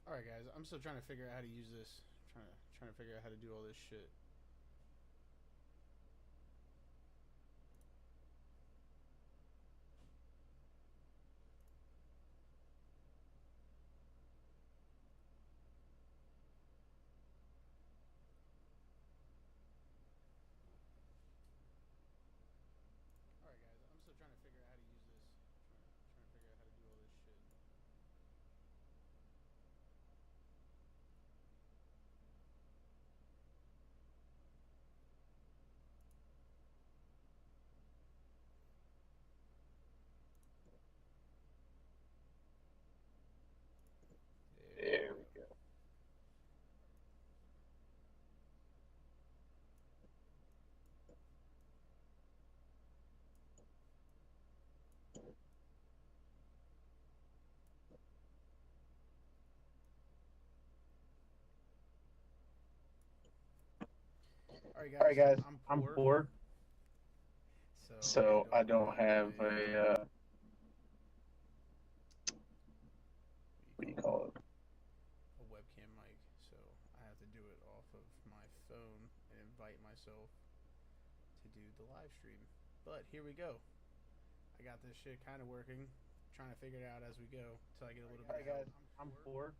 All right, guys. I'm still trying to figure out how to use this. Trying to figure out how to do all this shit. All right, guys. I'm still trying to figure out how to use this. Trying to figure out how to do all this shit. There we There we go. go. All right, All right, guys. guys. I'm I'm poor, poor, so I so I don't don't have have a a what do you what do you call it? call it? A webcam mic. So I have to do it off of my phone and invite myself to do the live stream. But here we go. I got this shit kind of working. Trying to figure it out as we go until I get a little All bit of right, help. guys. I'm poor,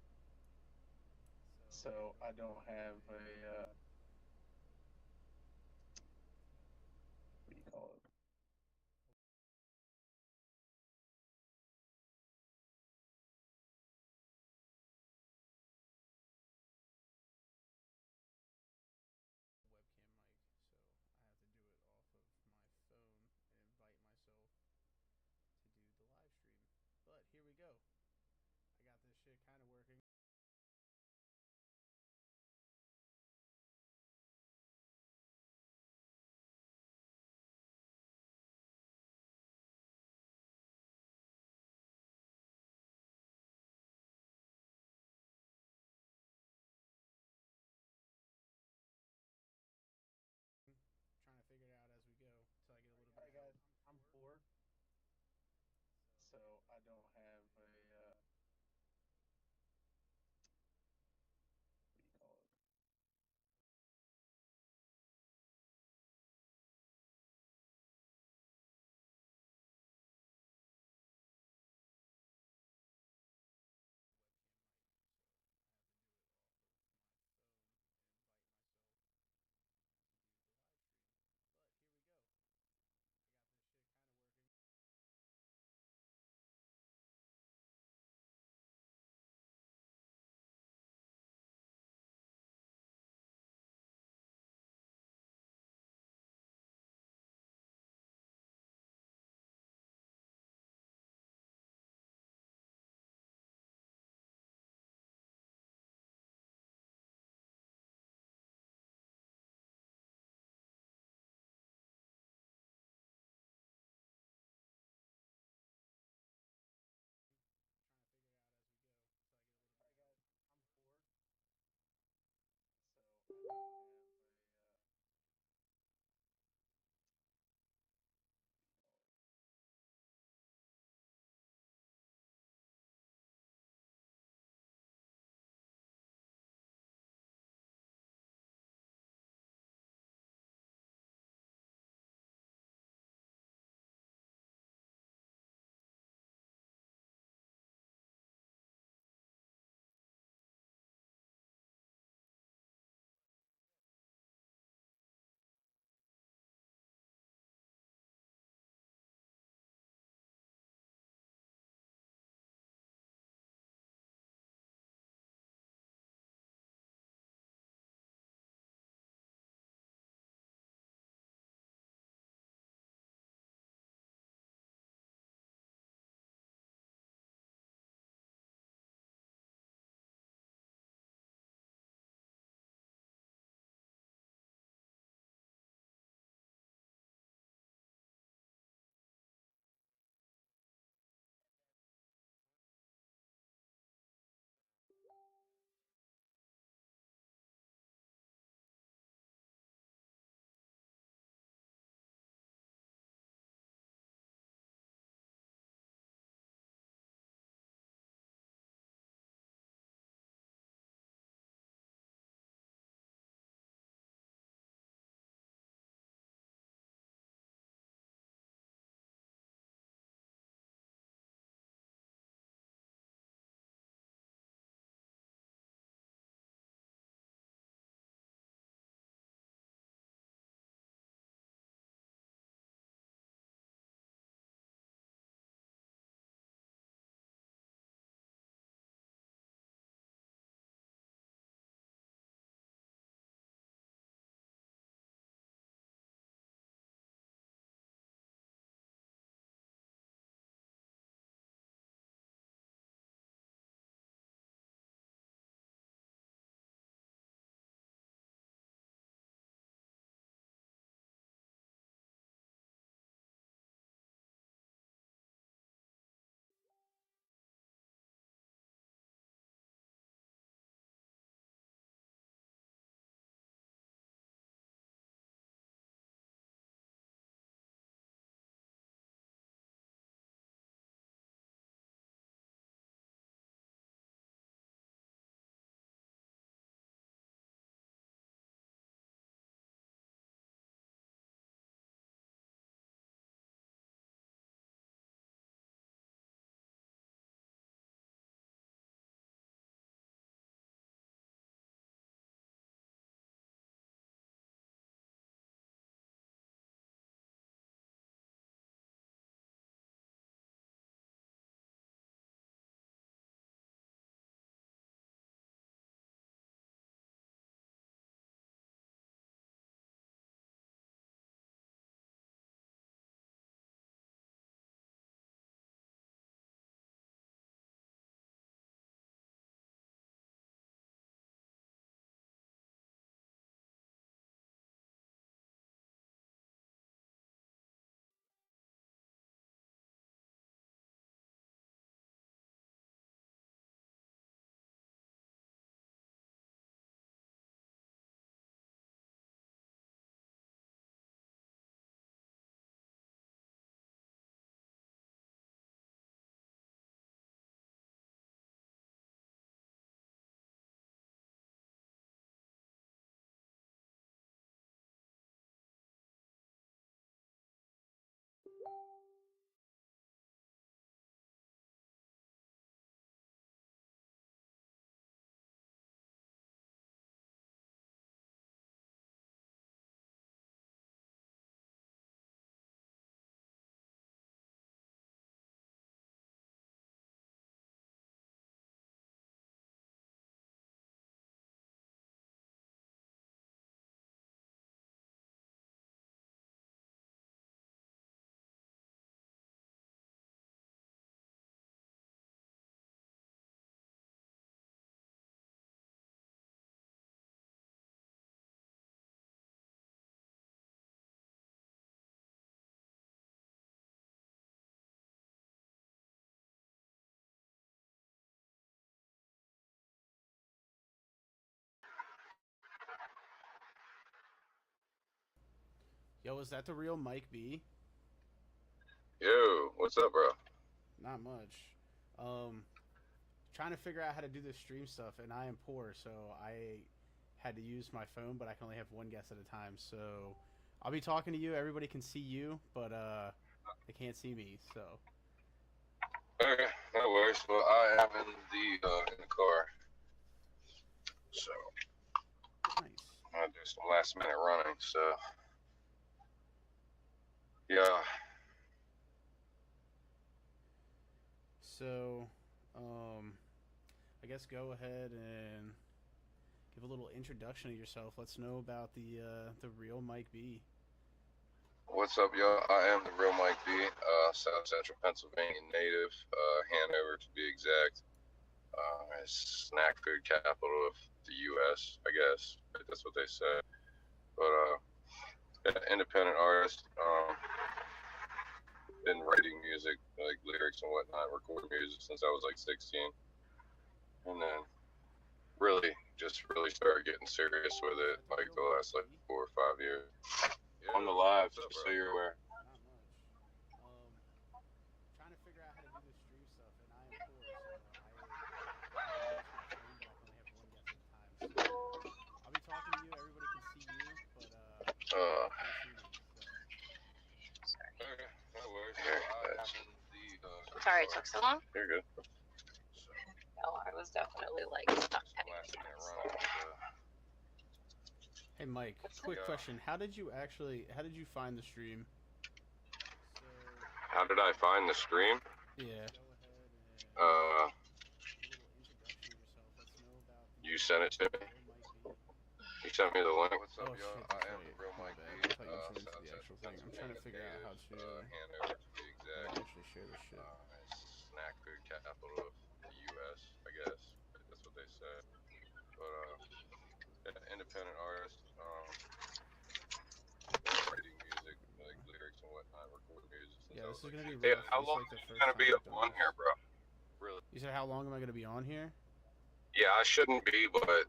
So so I I don't don't have have a a what do you call it? webcam mic. So I have to do it off of my phone and invite myself to do the live stream. But here we go. I got this shit kind of working. Yo, is that the real Mike B? Yo, what's up, bro? Not much. Um, Trying to figure out how to do this stream stuff, and I am poor, so I had to use my phone, but I can only have one guest at a time. So I'll be talking to you. Everybody can see you, but they can't see me. So Okay, no worries. Well, I am in the car, so nice. I'm gonna do some last minute running. So yeah. So I guess go ahead and give a little introduction of yourself. Let's know about the real Mike B. What's up, y'all? I am the real Mike B, South Central Pennsylvania native, Hanover to be exact. Snack food capital of the U.S., I guess. That's what they say. But independent artist. Been writing music, like lyrics and whatnot, recording music since I was like 16. And then really started getting serious with it like the last like 4 or 5 years. On the live, just so you're aware. Not much. Trying to figure out how to do this stream stuff, and I am poor, so I use my phone, but I can only have one guest at a time. So I'll be talking to you. Everybody can see you, but can't see me. So. Okay, no worries. Here, Sorry it took so long. you're good. No, I was definitely like stuck. Last minute run. Hey Mike, quick question: How did you find the stream? How did I find the stream? Yeah. You sent it to me. You sent me the link. What's up, Oh, y'all? shit, I am the real Mike B. I thought you sent it to the actual thing. I'm trying to figure out how to Hanover to be exact. actually share this shit. Snack food capital of the U.S., I guess. That's what they say. But independent artist, writing music, like lyrics and whatnot, recording music. Yeah, this is gonna be rough. Yeah, how It's long like the are you first gonna be time up I've done on this. here, bro? Really? You said how long am I gonna be on here? Yeah, I shouldn't be, but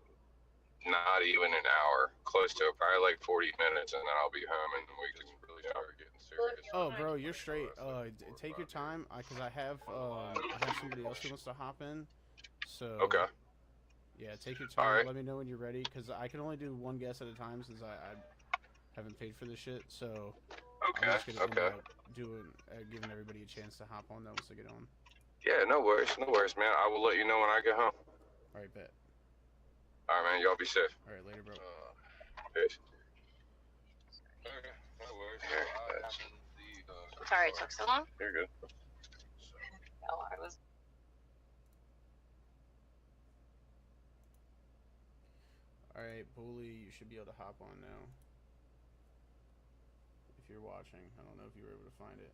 not even an hour. Close to it, probably like 40 minutes, and then I'll be home, and we can really start getting serious. Oh, bro, you're straight. Take your time, cause I have somebody else who wants to hop in. So Okay. yeah, take your time. All right. Let me know when you're ready, cause I can only do one guest at a time since I haven't paid for this shit. So Okay. I'm just gonna end Okay. up giving everybody a chance to hop on once they get on. Yeah, no worries, man. I will let you know when I get home. All right, bet. All right, man. Y'all be safe. All right, later, bro. Peace. Okay, no worries. Here, Sorry it took so long. you're good. No, I was. All right, Bully, you should be able to hop on now. If you're watching, I don't know if you were able to find it.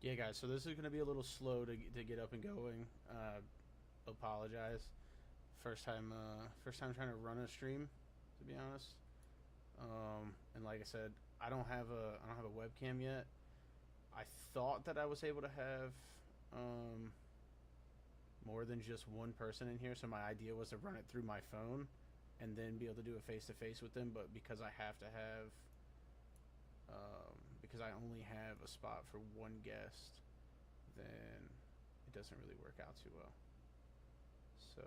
Yeah, guys, so this is going to be a little slow to get up and going. Apologize. First time trying to run a stream, to be honest. And like I said, I don't have a webcam yet. I thought that I was able to have more than just one person in here, so my idea was to run it through my phone and then be able to do a face-to-face with them, but because I have to have because I only have a spot for one guest, then it doesn't really work out too well. So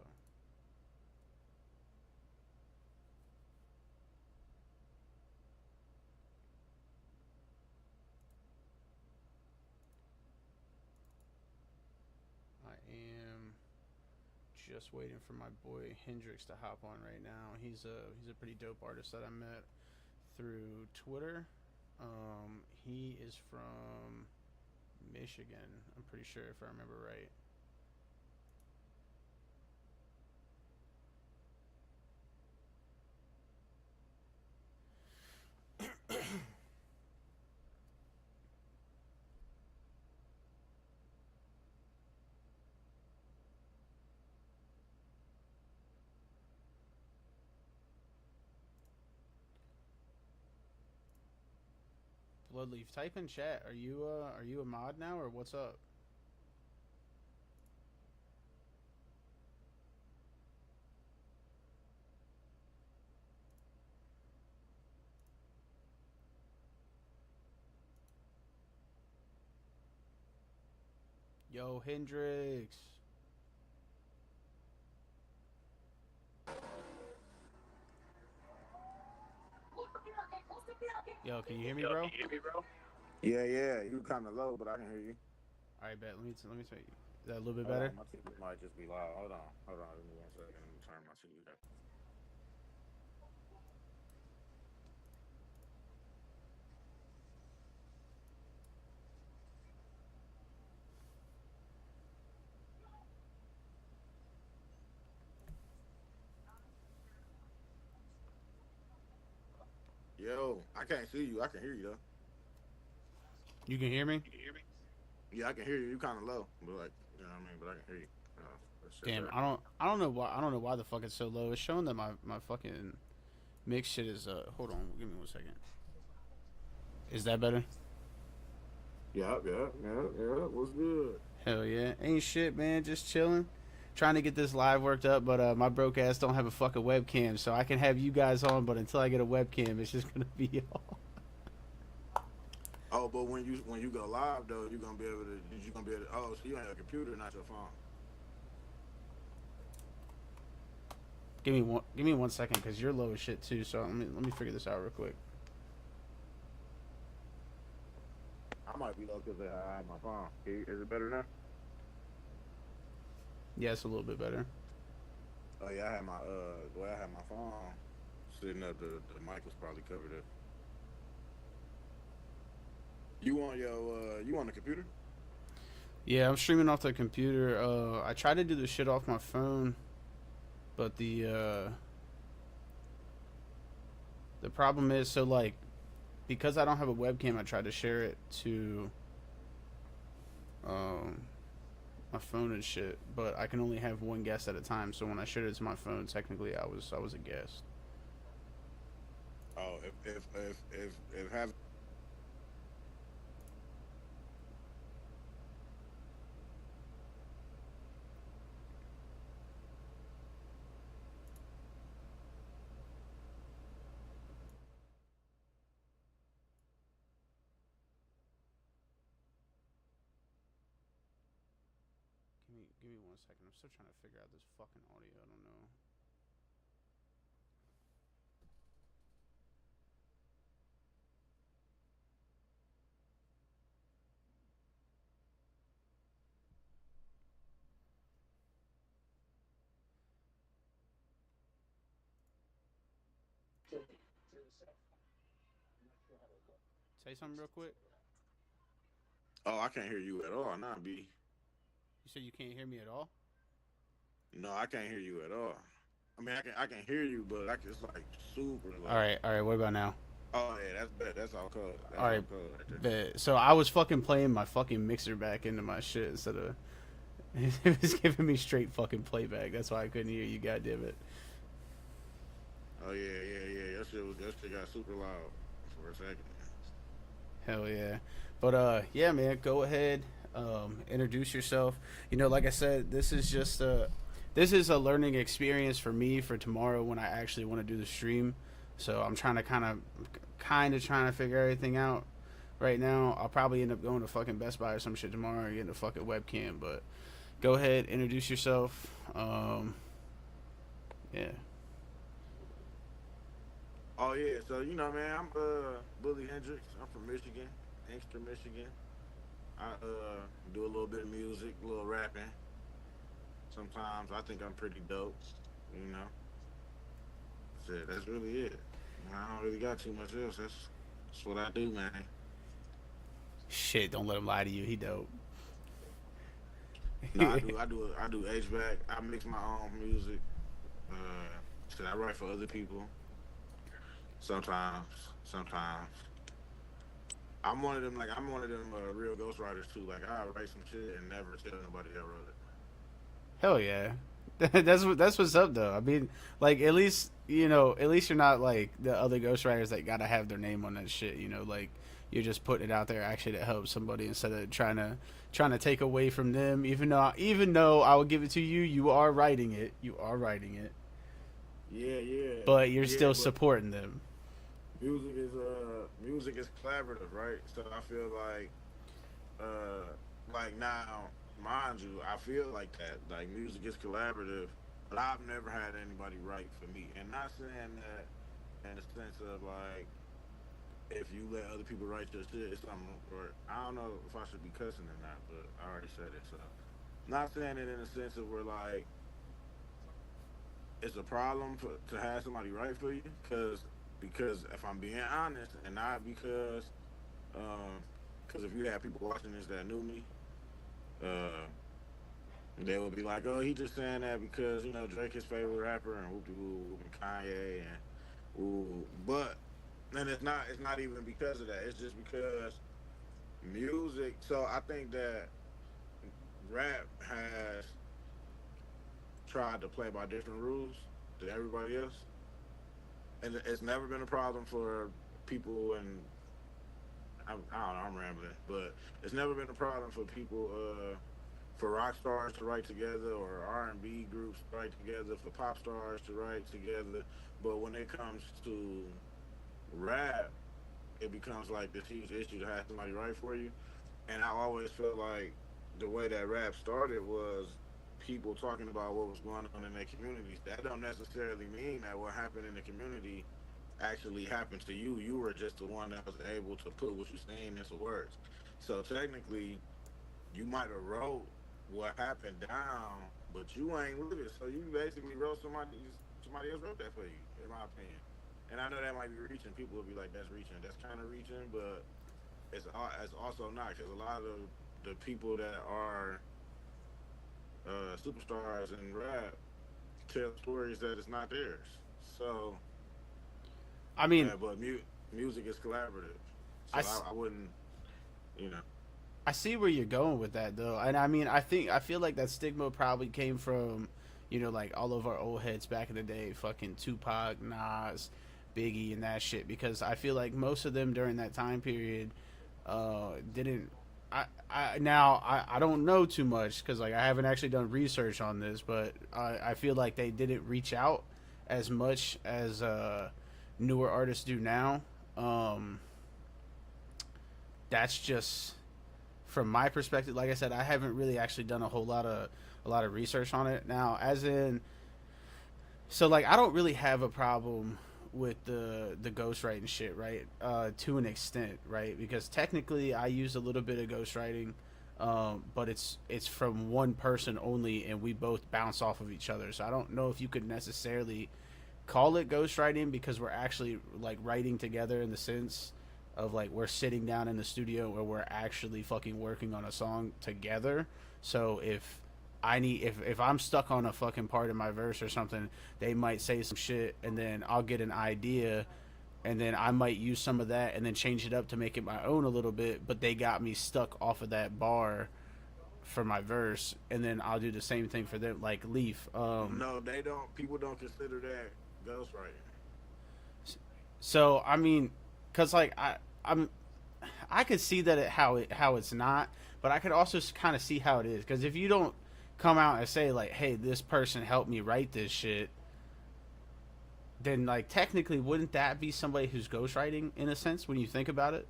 I am just waiting for my boy Hendrix to hop on right now. He's a pretty dope artist that I met through Twitter. He is from Michigan, I'm pretty sure, if I remember right. Bloodleaf, type in chat. Are you a mod now or what's up? Yo, Hendrix. Yo, can you hear me, bro? Yeah, you kind of low, but I can hear you. All right, bet. Let me tell you. Is that a little bit better? My TV might just be loud. Hold on. Give me 1 second. Let me turn my TV down. Yo, I can't see you. I can hear you though. You can hear me? Yeah, I can hear you. You kind of low, but like, you know what I mean. But I can hear you. Damn, I don't know why the fuck it's so low. It's showing that my fucking mix shit is hold on, give me 1 second. Is that better? Yeah. What's good? Hell yeah. Ain't shit, man, just chilling. Trying to get this live worked up, but my broke ass don't have a fucking webcam, so I can have you guys on, but until I get a webcam, it's just gonna be all. Oh, but when you go live though, you're gonna be able to. Oh, so you have a computer, not your phone. Give me 1 second, because you're low as shit too. So let me figure this out real quick. I might be low because I have my phone. Is it better now? Yeah, it's a little bit better. Oh yeah, I had my phone sitting up. The mic was probably covered up. You on the computer? Yeah, I'm streaming off the computer. I tried to do the shit off my phone, but the problem is, so like, because I don't have a webcam, I tried to share it to my phone and shit, but I can only have one guest at a time. So when I shared it to my phone, technically I was a guest. Oh, if have. Give me 1 second. I'm still trying to figure out this fucking audio. I don't know. Say something real quick. Oh, I can't hear you at all. Nah, B. You said you can't hear me at all? No, I can't hear you at all. I mean, I can hear you, but it's like super low. All right. What about now? Oh yeah, that's bad. That's all cold. All right. So I was fucking playing my fucking mixer back into my shit instead of it was giving me straight fucking playback. That's why I couldn't hear you. Goddamn it. Oh yeah. That shit got super loud for a second. Hell yeah. But yeah, man, go ahead. Introduce yourself. You know, like I said, this is just this is a learning experience for me for tomorrow when I actually want to do the stream. So I'm trying to kind of trying to figure everything out right now. I'll probably end up going to fucking Best Buy or some shit tomorrow and getting a fucking webcam. But go ahead, introduce yourself. Yeah. Oh yeah, so you know, man, I'm Billy Hendrix. I'm from Michigan, Inkster, Michigan. I do a little bit of music, a little rapping. Sometimes I think I'm pretty dope, you know. That's really it. I don't really got too much else. That's what I do, man. Shit, don't let him lie to you. He dope. No, I do HVAC. I mix my own music. I write for other people. Sometimes. I'm one of them real ghostwriters too. Like I write some shit and never tell nobody I wrote it. Hell yeah. That's what's up though. I mean, like at least you're not like the other ghostwriters that gotta have their name on that shit, you know, like you're just putting it out there actually to help somebody instead of trying to take away from them. Even though I will give it to you, you are writing it. Yeah. But you're still but supporting them. music is collaborative, right? So I feel like now, mind you, I feel like that. Like music is collaborative, but I've never had anybody write for me. And not saying that in the sense of like if you let other people write your shit, it's something. Or I don't know if I should be cussing or not, but I already said it. So not saying it in the sense of where like it's a problem to have somebody write for you, because if I'm being honest, and not because if you have people watching this that knew me, uh, they would be like, "Oh, he just saying that because Drake his favorite rapper and whoop de whoop and Kanye and ooh." But and it's not even because of that. It's just because music. So I think that rap has tried to play by different rules than everybody else, and it's never been a problem for people. And I don't know, I'm rambling, but it's never been a problem for people, for rock stars to write together, or R&B groups to write together, for pop stars to write together. But when it comes to rap, it becomes like this huge issue to have somebody write for you. And I always felt like the way that rap started was people talking about what was going on in their communities. That don't necessarily mean that what happened in the community actually happened to you. You were just the one that was able to put what you're saying into words. So technically, you might have wrote what happened down, but you ain't live it. So you basically wrote somebody else wrote that for you, in my opinion. And I know that might be reaching. People will be like, "That's reaching." That's kind of reaching, but it's also not, because a lot of the people that are superstars in rap tell stories that it's not theirs. So, I mean, but music is collaborative. So I wouldn't, you know. I see where you're going with that though, and I mean, I feel like that stigma probably came from, like all of our old heads back in the day, fucking Tupac, Nas, Biggie, and that shit. Because I feel like most of them during that time period, didn't. I don't know too much because like I haven't actually done research on this, but I feel like they didn't reach out as much as newer artists do now. That's just from my perspective. Like I said, I haven't really actually done a lot of research on it. Now, as in, so like I don't really have a problem with the ghostwriting shit, right? To an extent, right? Because technically I use a little bit of ghostwriting, but it's from one person only, and we both bounce off of each other. So I don't know if you could necessarily call it ghostwriting, because we're actually like writing together in the sense of like we're sitting down in the studio where we're actually fucking working on a song together. So if I'm stuck on a fucking part of my verse or something, they might say some shit, and then I'll get an idea, and then I might use some of that and then change it up to make it my own a little bit, but they got me stuck off of that bar for my verse, and then I'll do the same thing for them, like Leaf. No, they don't. People don't consider that ghostwriting. So I mean, cause like I could see that how it's not, but I could also kind of see how it is. Cause if you don't come out and say like, "Hey, this person helped me write this shit," then like technically, wouldn't that be somebody who's ghostwriting in a sense when you think about it?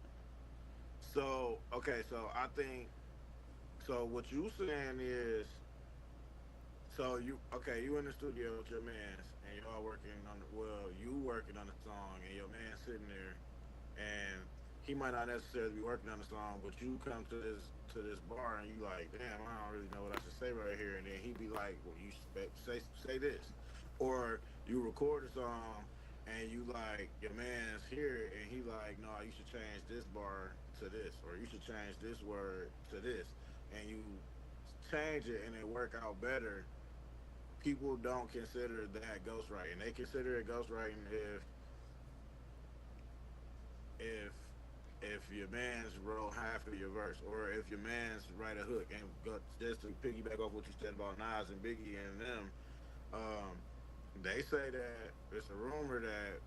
So okay, so I think what you saying is, you in the studio with your mans, and y'all working on you working on the song, and your man sitting there, and he might not necessarily be working on the song, but you come to this bar and you like, damn, I don't really know what I should say right here, and then he be like, well, you say this, or you record a song and you like your man's here and he like, no, you should change this bar to this, or you should change this word to this, and you change it and it work out better. People don't consider that ghostwriting. They consider it ghostwriting if your man's wrote half of your verse, or if your man's write a hook. And just to piggyback off what you said about Nas and Biggie and them, they say that it's a rumor that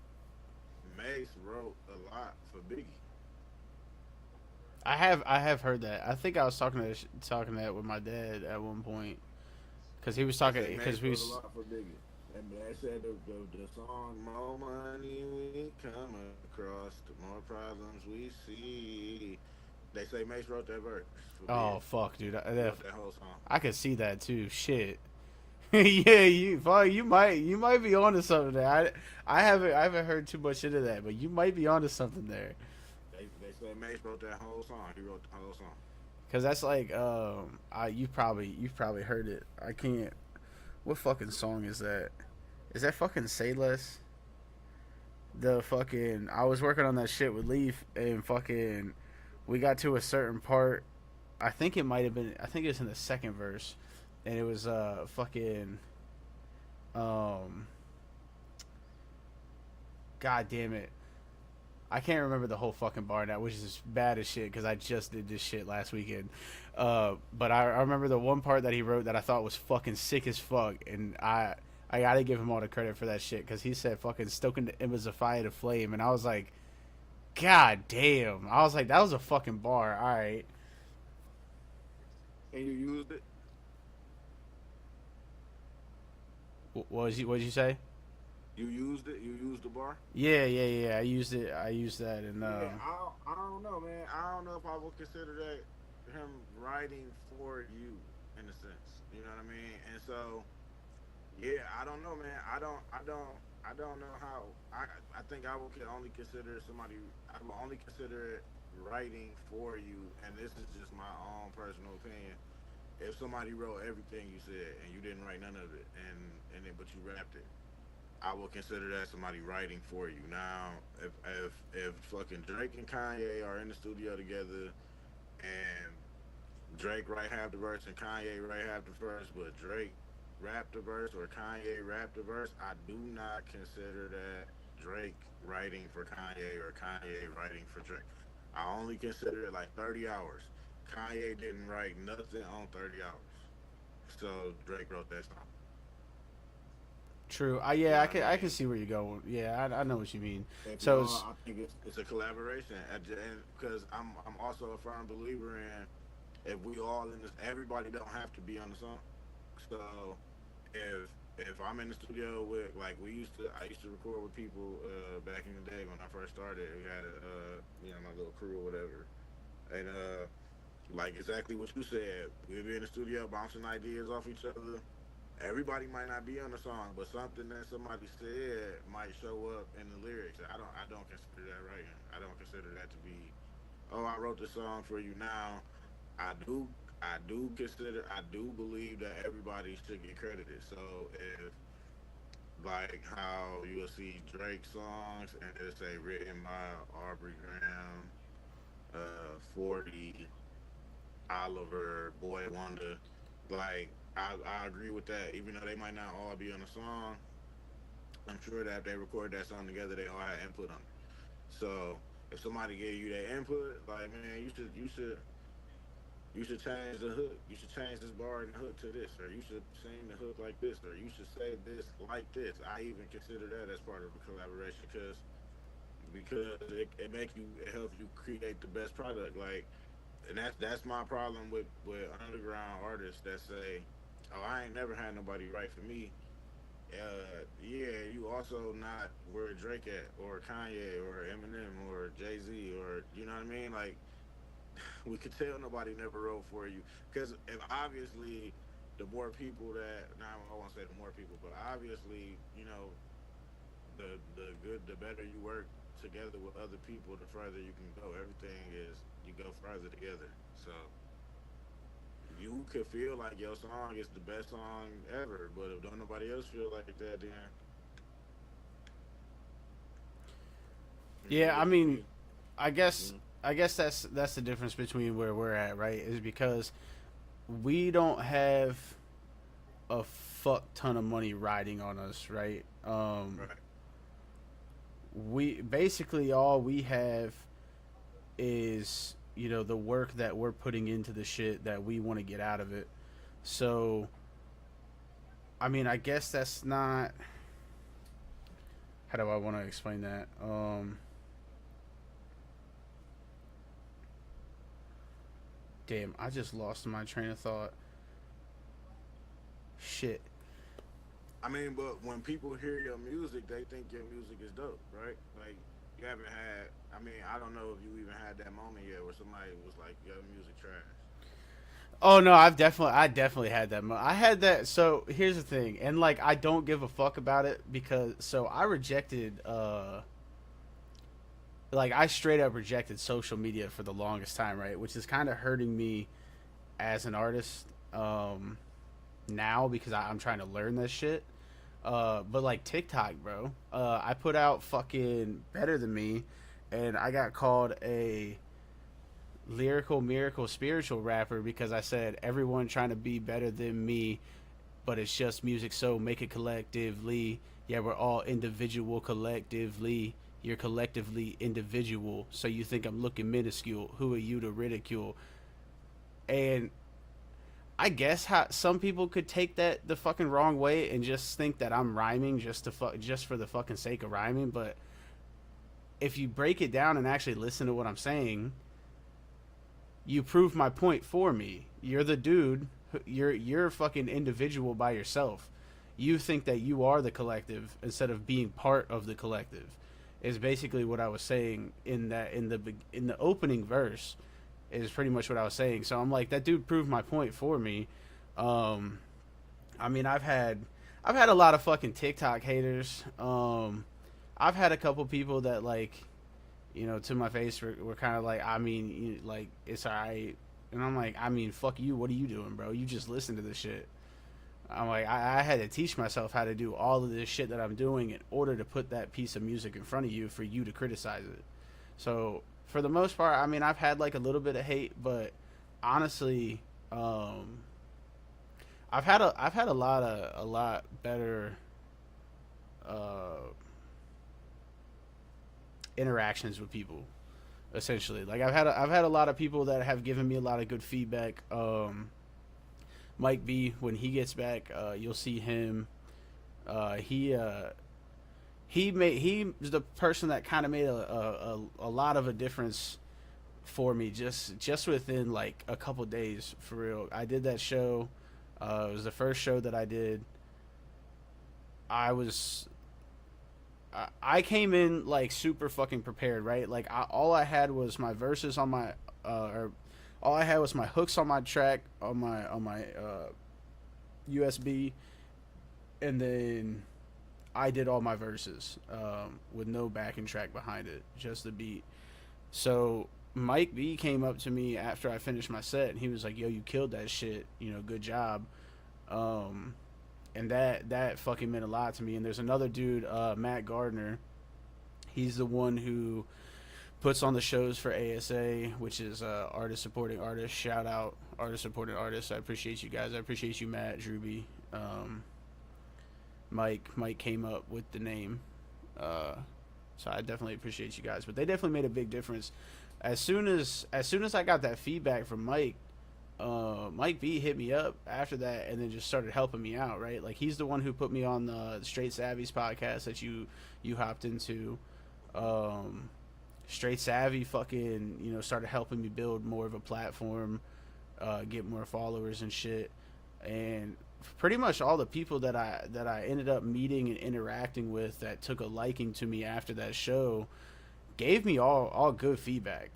Mace wrote a lot for Biggie. I have heard that. I think I was talking that with my dad at one point because he was talking They because Mace we wrote a was lot for Biggie. And they said the song "More Money We Come Across, the more problems we see." They say Mace wrote that verse for oh Big. fuck, dude, He wrote that whole song. I could see that too. Shit. Yeah, you might be onto something there. I haven't heard too much into that, but you might be onto something there. They say Mace wrote that whole song. He wrote the whole song. Cause that's like you've probably heard it. I can't. What fucking song is that? Is that fucking Say Less? The fucking I was working on that shit with Leaf and fucking we got to a certain part. I think it might have been. I think it was in the second verse, and it was fucking God damn it. I can't remember the whole fucking bar now, which is bad as shit because I just did this shit last weekend. But I remember the one part that he wrote that I thought was fucking sick as fuck, and I gotta give him all the credit for that shit because he said fucking stoking the embers of fire to flame, and I was like, God damn. I was like, that was a fucking bar. All right. And you used it. What'd you say? You used it. You used the bar. Yeah. I used it. I used that, and Yeah, I don't know, man. I don't know if I would consider that him writing for you in a sense. You know what I mean? And so, yeah, I don't know, man. I don't know how. I think I would only consider somebody. I would only consider it writing for you, and this is just my own personal opinion. If somebody wrote everything you said and you didn't write none of it, but you rapped it, I would consider that somebody writing for you. Now, if fucking Drake and Kanye are in the studio together, and Drake write half the verse and Kanye write half the verse, but Drake rap the verse or Kanye rap the verse, I do not consider that Drake writing for Kanye or Kanye writing for Drake. I only consider it like 30 hours. Kanye didn't write nothing on 30 hours. So Drake wrote that song. true. You know Yeah, what I I mean? can see where you're going. Yeah, I know what you mean. And So people, I think it's a collaboration, and because I'm also a firm believer in if we all in this, everybody don't have to be on the song. So if I'm in the studio with like I used to record with people back in the day when I first started. We had my little crew or whatever, and like exactly what you said, we'd be in the studio bouncing ideas off each other. Everybody might not be on the song, but something that somebody said might show up in the lyrics. I don't consider that writing. I don't consider that to be, oh, I wrote the song for you now. I do believe that everybody should get credited. So if like how you'll see Drake songs and it'll say written by Aubrey Graham, 40, Oliver, Boy Wonder, like I agree with that. Even though they might not all be on the song, I'm sure that if they record that song together, they all had input on it. So if somebody gave you that input, like man, you should change the hook. You should change this bar and hook to this, or you should sing the hook like this, or you should say this like this. I even consider that as part of a collaboration because it helps you create the best product. Like, and that's my problem with underground artists that say, "Oh, I ain't never had nobody write for me." Yeah, you also not where Drake at, or Kanye, or Eminem, or Jay Z, or you know what I mean? Like, we could tell nobody never wrote for you because if obviously the more people that now I won't say the more people, but obviously the better you work together with other people, the further you can go. Everything is you go further together. So you could feel like your song is the best song ever, but if don't nobody else feel like that, then yeah, I what you mean, mean? I You guess know? that's the difference between where we're at, right? Is because we don't have a fuck ton of money riding on us, right? Right. We basically all we have is the work that we're putting into the shit that we want to get out of it. So, I mean, I guess that's not. How do I want to explain that? Damn, I just lost my train of thought. Shit. I mean, but when people hear your music, they think your music is dope, right? Like, you haven't had. I mean, I don't know if you even had that moment yet where somebody was like, "Your music trash." Oh no, I definitely had that. I had that. So here's the thing, and like I don't give a fuck about it because so I rejected, like I straight up rejected social media for the longest time, right? Which is kind of hurting me as an artist now because I'm trying to learn this shit. But like TikTok, bro, I put out fucking Better Than Me, and I got called a lyrical miracle spiritual rapper because I said everyone trying to be better than me, but it's just music, so make it collectively. Yeah, we're all individual collectively. You're collectively individual, so you think I'm looking minuscule. Who are you to ridicule? And I guess how some people could take that the fucking wrong way and just think that I'm rhyming just for the fucking sake of rhyming. But if you break it down and actually listen to what I'm saying, you prove my point for me. You're the dude. You're a fucking individual by yourself. You think that you are the collective instead of being part of the collective. Is basically what I was saying in the opening verse. Is pretty much what I was saying. So I'm like, that dude proved my point for me. I mean, I've had a lot of fucking TikTok haters. I've had a couple people that like, you know, to my face were kind of like, I mean, like it's alright, and I'm like, I mean, fuck you. What are you doing, bro? You just listen to this shit. I'm like, I had to teach myself how to do all of this shit that I'm doing in order to put that piece of music in front of you for you to criticize it. So for the most part, I mean, I've had like a little bit of hate, but honestly, I've had a lot better interactions with people. Essentially, like I've had a lot of people that have given me a lot of good feedback. Mike B, when he gets back, you'll see him. He was the person that kind of made a lot of a difference for me just within like a couple days, for real. I did that show. It was the first show that I did. I came in like super fucking prepared, right? Like all I had was my verses on my or all I had was my hooks on my track on my USB, and then I did all my verses with no backing track behind it, just the beat. So Mike B came up to me after I finished my set, and he was like, "Yo, you killed that shit. You know, good job." And that fucking meant a lot to me. And there's another dude, Matt Gardner. He's the one who puts on the shows for ASA, which is artist supporting artist. Shout out artist supporting artists. I appreciate you guys. I appreciate you, Matt, Drewby. Mike came up with the name, so I definitely appreciate you guys. But they definitely made a big difference. As soon as I got that feedback from Mike, Mike B hit me up after that and then just started helping me out, right? Like he's the one who put me on the Straight Savvy's podcast that you hopped into. Straight Savvy fucking, you know, started helping me build more of a platform, get more followers and shit. And pretty much all the people that I ended up meeting and interacting with that took a liking to me after that show gave me all good feedback.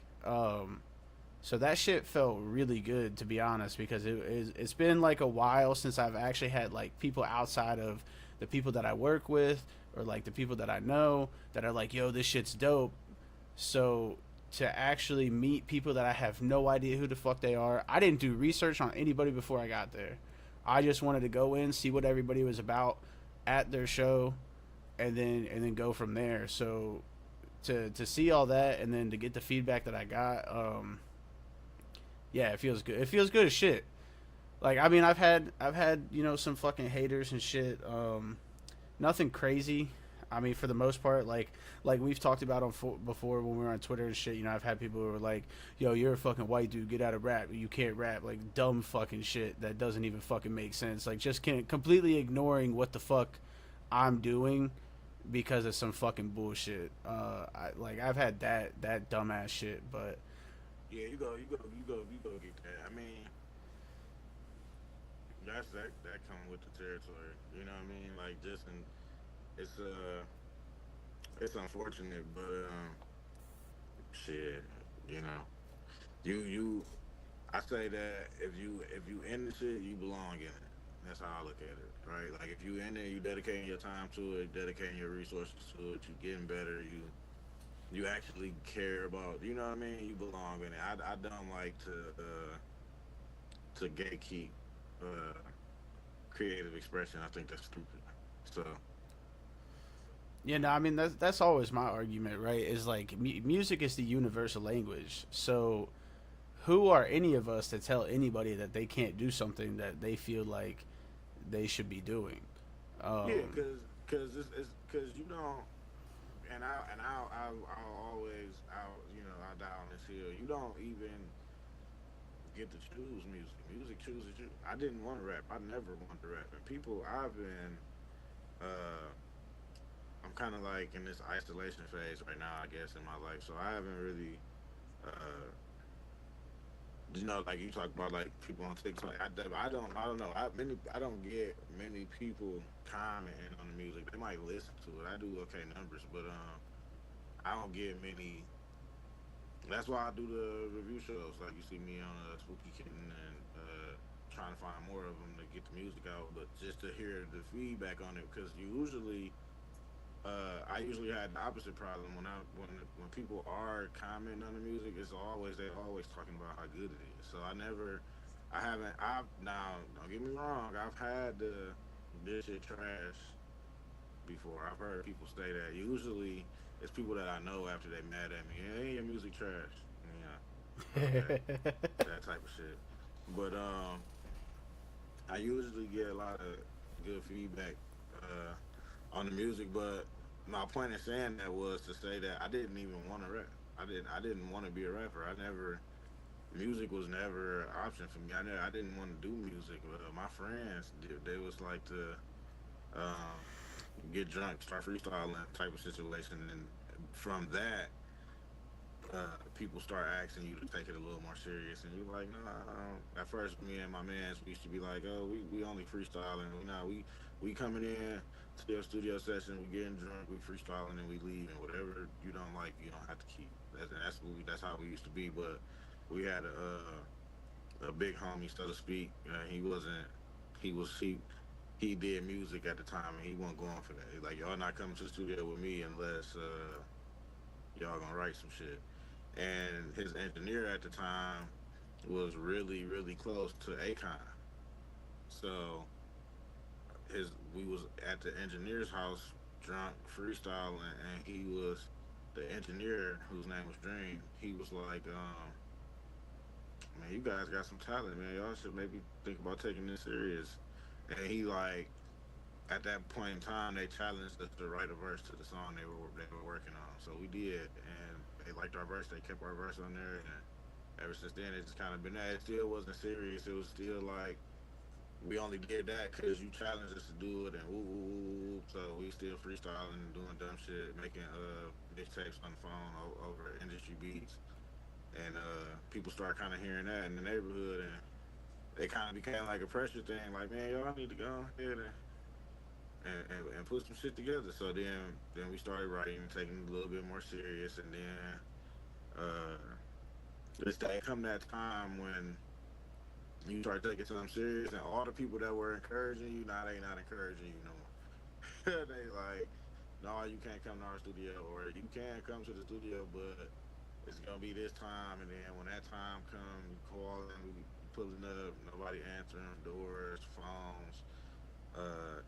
So that shit felt really good, to be honest, because it's been like a while since I've actually had like people outside of the people that I work with or like the people that I know that are like, yo, this shit's dope. So to actually meet people that I have no idea who the fuck they are, I didn't do research on anybody before I got there. I just wanted to go in, see what everybody was about at their show, and then go from there. So to see all that and then to get the feedback that I got, yeah, it feels good. It feels good as shit. Like, I mean, I've had, you know, some fucking haters and shit. Nothing crazy. I mean, for the most part, like we've talked about before when we were on Twitter and shit, you know, I've had people who were like, yo, you're a fucking white dude, get out of rap, you can't rap, like dumb fucking shit that doesn't even fucking make sense. Like, just completely ignoring what the fuck I'm doing because of some fucking bullshit. I've had that dumbass shit, but Yeah, you go get that. I mean, that come with the territory. You know what I mean? Like just in, it's it's unfortunate, but shit, you know, you I say that if you in the shit, you belong in it. That's how I look at it, right? Like if you in there, you dedicating your time to it, dedicating your resources to it, you getting better, you actually care about, you know what I mean? You belong in it. I don't like to gatekeep uh, creative expression. I think that's stupid. So Yeah, no, I mean that's always my argument, right? Is like music is the universal language. So who are any of us to tell anybody that they can't do something that they feel like they should be doing? yeah, Um, it's because you don't. I'll always I'll die on this hill. You don't even get to choose music. Music chooses you. I didn't want to rap. I never wanted to rap. And people, uh, I'm kind of like in this isolation phase right now, I guess, in my life. So I haven't really, uh, like you talk about like people on TikTok. I don't know. I don't get many people commenting on the music. They might listen to it. I do okay numbers, but I don't get many. That's why I do the review shows. Like you see me on Spooky Kitten and trying to find more of them to get the music out, but just to hear the feedback on it because I usually had the opposite problem when people are commenting on the music. They're always talking about how good it is. So I haven't. I've now don't get me wrong. I've had the this shit trash before. I've heard people say that. Usually, it's people that I know after they mad at me. Hey, your music trash. Yeah, okay, that type of shit. But I usually get a lot of good feedback on the music. But my point in saying that was to say that I didn't even want to rap. I didn't want to be a rapper. I never music was never an option for me. I didn't want to do music. My friends did. They was like to um, get drunk, start freestyling type of situation, and from that, people start asking you to take it a little more serious, and you're like, no, I don't. At first, me and my mans, we used to be like, oh, we only freestyling. We coming in to your studio session, we getting drunk, we freestyling, and we leave, and whatever you don't like, you don't have to keep. That's how we used to be. But we had a big homie, so to speak. He wasn't. He was he did music at the time, and he wasn't going for that. He's like, y'all not coming to the studio with me unless y'all gonna write some shit. And his engineer at the time was really, really close to Akon. So his we was at the engineer's house drunk freestyling, and he was the engineer whose name was Dream. He was like, man, you guys got some talent, man. Y'all should maybe think about taking this serious. And he like at that point in time they challenged us to write a verse to the song they were working on. So we did, and they liked our verse. They kept our verse on there, and ever since then it's just kind of been that. It still wasn't serious. It was still like we only did that because you challenged us to do it, and woo woo woo woo. So we still freestyling and doing dumb shit, making mixtapes on the phone over industry beats, and people start kind of hearing that in the neighborhood, and it kind of became like a pressure thing. Like, man, y'all need to go ahead and put some shit together. So then we started writing and taking it a little bit more serious, and then uh, it's that come that time when you start taking something serious, and all the people that were encouraging you, now they not encouraging you no more. They like, no, you can't come to our studio, or you can come to the studio, but it's gonna be this time, and then when that time comes, you call and we pulling up, nobody answering doors, phones,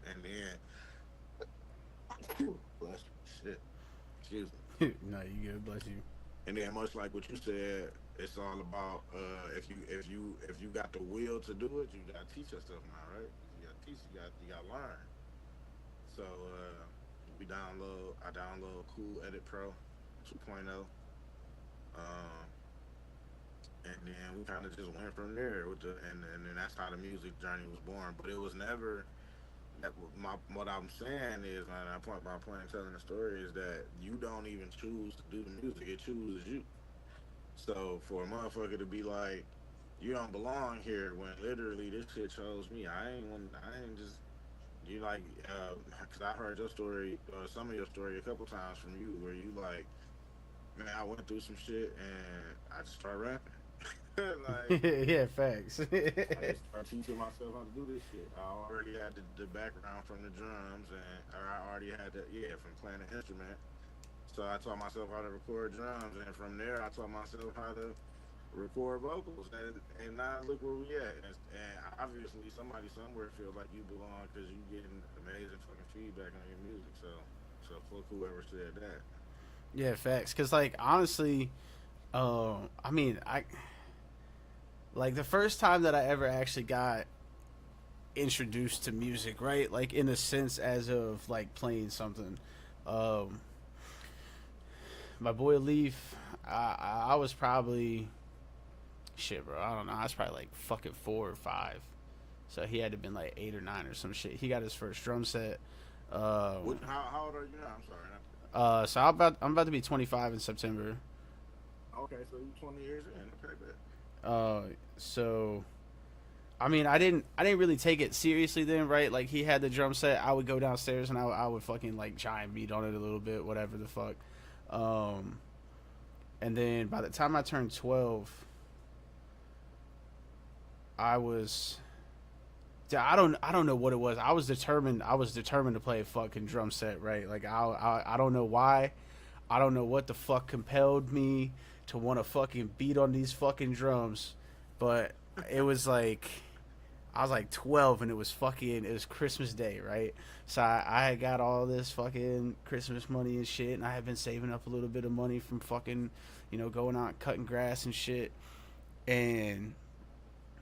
and then bless shit, excuse me. no, you good. Bless you. And then much like what you said, it's all about if you got the will to do it, you gotta teach yourself now, right? You gotta teach, you gotta learn. So I download Cool Edit Pro 2.0, um, and then we kind of just went from there with and then that's how the music journey was born. But it was never that what I'm saying is my point in telling the story is that you don't even choose to do the music; it chooses you. So for a motherfucker to be like, you don't belong here when literally this shit chose me. I ain't just you like, cause I heard your story, some of your story a couple times from you, where you like, man, I went through some shit and I just started rapping. Like, Yeah, facts. I just started teaching myself how to do this shit. I already had the background from the drums, and or I already had the from playing the instrument. So I taught myself how to record drums, and from there I taught myself how to record vocals, and now look where we at. And obviously somebody somewhere feels like you belong because you getting amazing fucking feedback on your music. So fuck whoever said that. Yeah, facts. Cause like honestly, I mean, I like the first time that I ever actually got introduced to music, right? Like in a sense, as of like playing something. Um, my boy Leaf, I was probably shit, bro. I don't know. I was probably like fucking 4 or 5. So he had to have been like 8 or 9 or some shit. He got his first drum set. How old are you now? I'm sorry. So I'm about to be 25 in September. Okay, so you 20 years in. Okay, So I mean, I didn't really take it seriously then, right? Like he had the drum set, I would go downstairs and I would fucking like giant beat on it a little bit, whatever the fuck. And then by the time I turned 12, I don't know what it was. I was determined to play a fucking drum set, right? Like I don't know why. I don't know what the fuck compelled me to want to fucking beat on these fucking drums, but it was like I was like 12 and it was Christmas Day, right? So I had got all this fucking Christmas money and shit, and I had been saving up a little bit of money from fucking, going out cutting grass and shit. And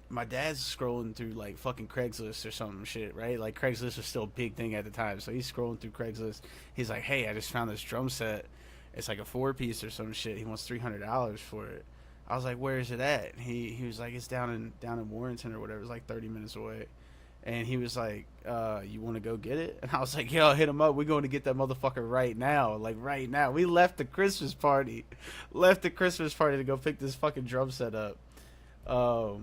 my dad's scrolling through like fucking Craigslist or some shit, right? Like Craigslist was still a big thing at the time. So he's scrolling through Craigslist. He's like, "Hey, I just found this drum set. It's like a 4-piece or some shit. He wants $300 for it." I was like, "Where is it at?" He was like, "It's down in Warrenton or whatever. It's like 30 minutes away." And he was like, "You want to go get it?" And I was like, "Yo, hit him up. We're going to get that motherfucker right now. Like right now." We left the Christmas party to go pick this fucking drum set up. I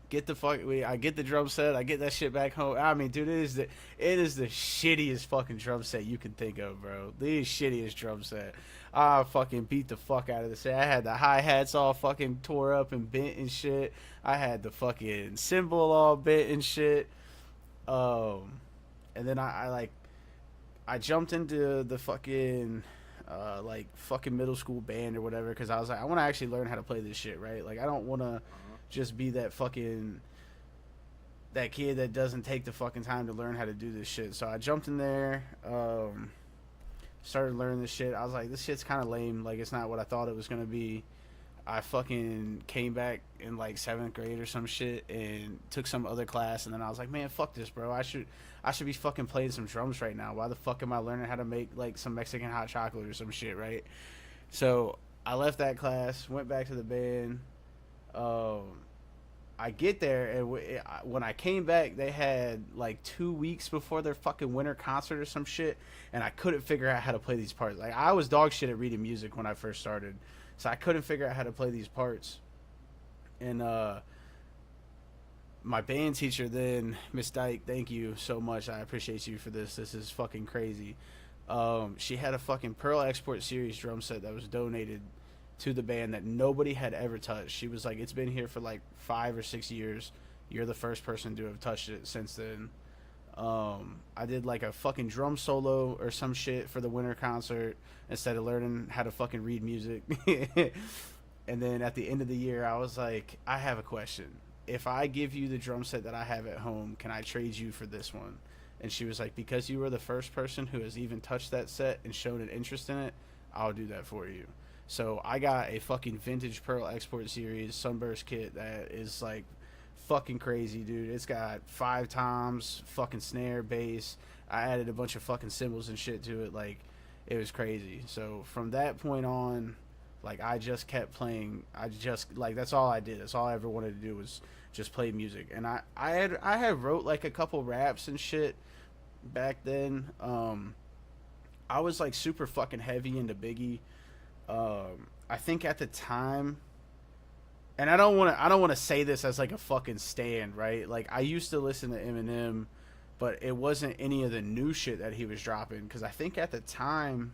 get the drum set. I get that shit back home. I mean, dude, it is the shittiest fucking drum set you can think of, bro. The shittiest drum set. I fucking beat the fuck out of the set. I had the hi-hats all fucking tore up and bent and shit. I had the fucking cymbal all bent and shit. And then I jumped into the fucking like fucking middle school band or whatever, because I was like, I want to actually learn how to play this shit, right? Like I don't want to just be that kid that doesn't take the fucking time to learn how to do this shit. So I jumped in there, started learning this shit. I was like, this shit's kind of lame. Like, it's not what I thought it was going to be. I fucking came back in like 7th grade or some shit and took some other class, and then I was like, man, fuck this, bro. I should be fucking playing some drums right now. Why the fuck am I learning how to make like some Mexican hot chocolate or some shit, right? So I left that class, went back to the band. I get there, and when I came back, they had like 2 weeks before their fucking winter concert or some shit, and I couldn't figure out how to play these parts. Like, I was dog shit at reading music when I first started, so I couldn't figure out how to play these parts. And my band teacher then, Miss Dyke, thank you so much. I appreciate you for this. This is fucking crazy. She had a fucking Pearl Export Series drum set that was donated to the band that nobody had ever touched. She was like, it's been here for like 5 or 6 years. You're the first person to have touched it since then. I did like a fucking drum solo or some shit for the winter concert instead of learning how to fucking read music. And then at the end of the year, I was like, I have a question. If I give you the drum set that I have at home, can I trade you for this one? And she was like, because you were the first person who has even touched that set and shown an interest in it, I'll do that for you. So I got a fucking vintage Pearl Export Series Sunburst kit that is like fucking crazy, dude. It's got 5 toms, fucking snare, bass. I added a bunch of fucking cymbals and shit to it. Like, it was crazy. So from that point on, like, I just kept playing. That's all I did. That's all I ever wanted to do was just play music. And I had wrote like a couple raps and shit back then. I was like super fucking heavy into Biggie. I think at the time, and I don't want to say this as like a fucking stand, right? Like I used to listen to Eminem, but it wasn't any of the new shit that he was dropping, because I think at the time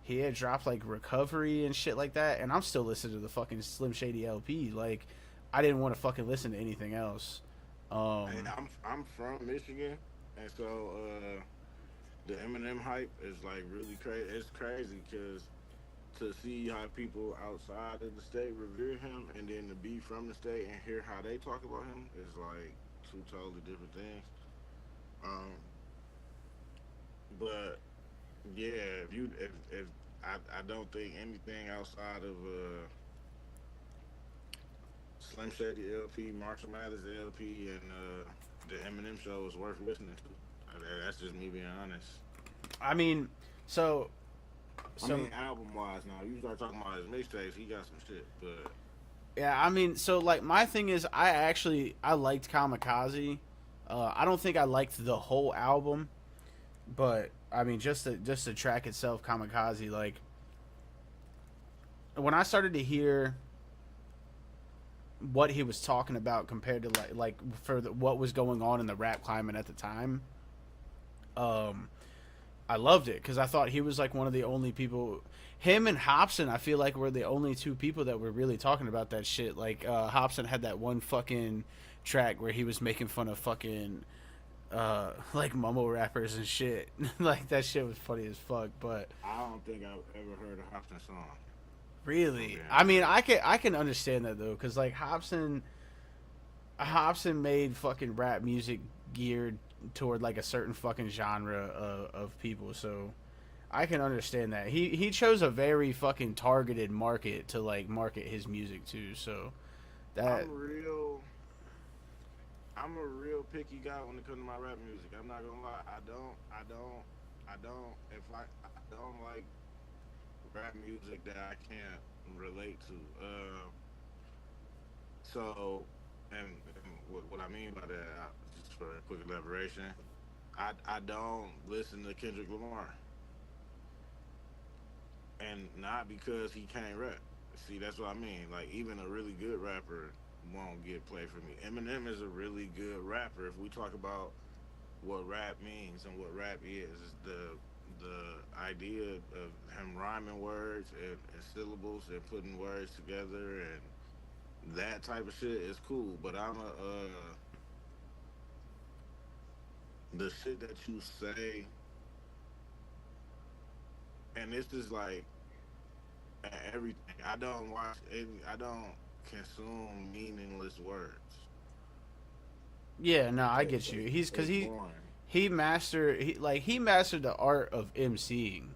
he had dropped like Recovery and shit like that, and I'm still listening to the fucking Slim Shady LP. Like I didn't want to fucking listen to anything else. And I'm from Michigan, and so the Eminem hype is like really crazy. It's crazy because to see how people outside of the state revere him, and then to be from the state and hear how they talk about him is like two totally different things. But yeah, if I don't think anything outside of Slim Shady LP, Marshall Mathers LP, and the Eminem show is worth listening to. That's just me being honest. I mean, so I mean, album wise, now you start talking about his mixtapes, he got some shit, but yeah, I mean, so like my thing is, I liked Kamikaze. I don't think I liked the whole album, but I mean, just the track itself, Kamikaze. Like when I started to hear what he was talking about compared to like for what was going on in the rap climate at the time, I loved it because I thought he was like one of the only people. Him and Hobson, I feel like were the only two people that were really talking about that shit. Like Hobson had that one fucking track where he was making fun of fucking like mumble rappers and shit. Like that shit was funny as fuck. But I don't think I've ever heard a Hobson song. Really, I mean, I can understand that though, because like Hobson made fucking rap music geared toward like a certain fucking genre of people, so I can understand that. He chose a very fucking targeted market to like market his music to, so that I'm a real picky guy when it comes to my rap music. I'm not gonna lie. I don't like rap music that I can't relate to. So, and what I mean by that, just for a quick elaboration, I don't listen to Kendrick Lamar, and not because he can't rap. See, that's what I mean. Like even a really good rapper won't get played for me. Eminem is a really good rapper. If we talk about what rap means and what rap is the idea of him rhyming words and syllables and putting words together and that type of shit is cool. But the shit that you say, and this is like everything. I don't consume meaningless words. Yeah, no, I get you. He's because he mastered the art of MCing,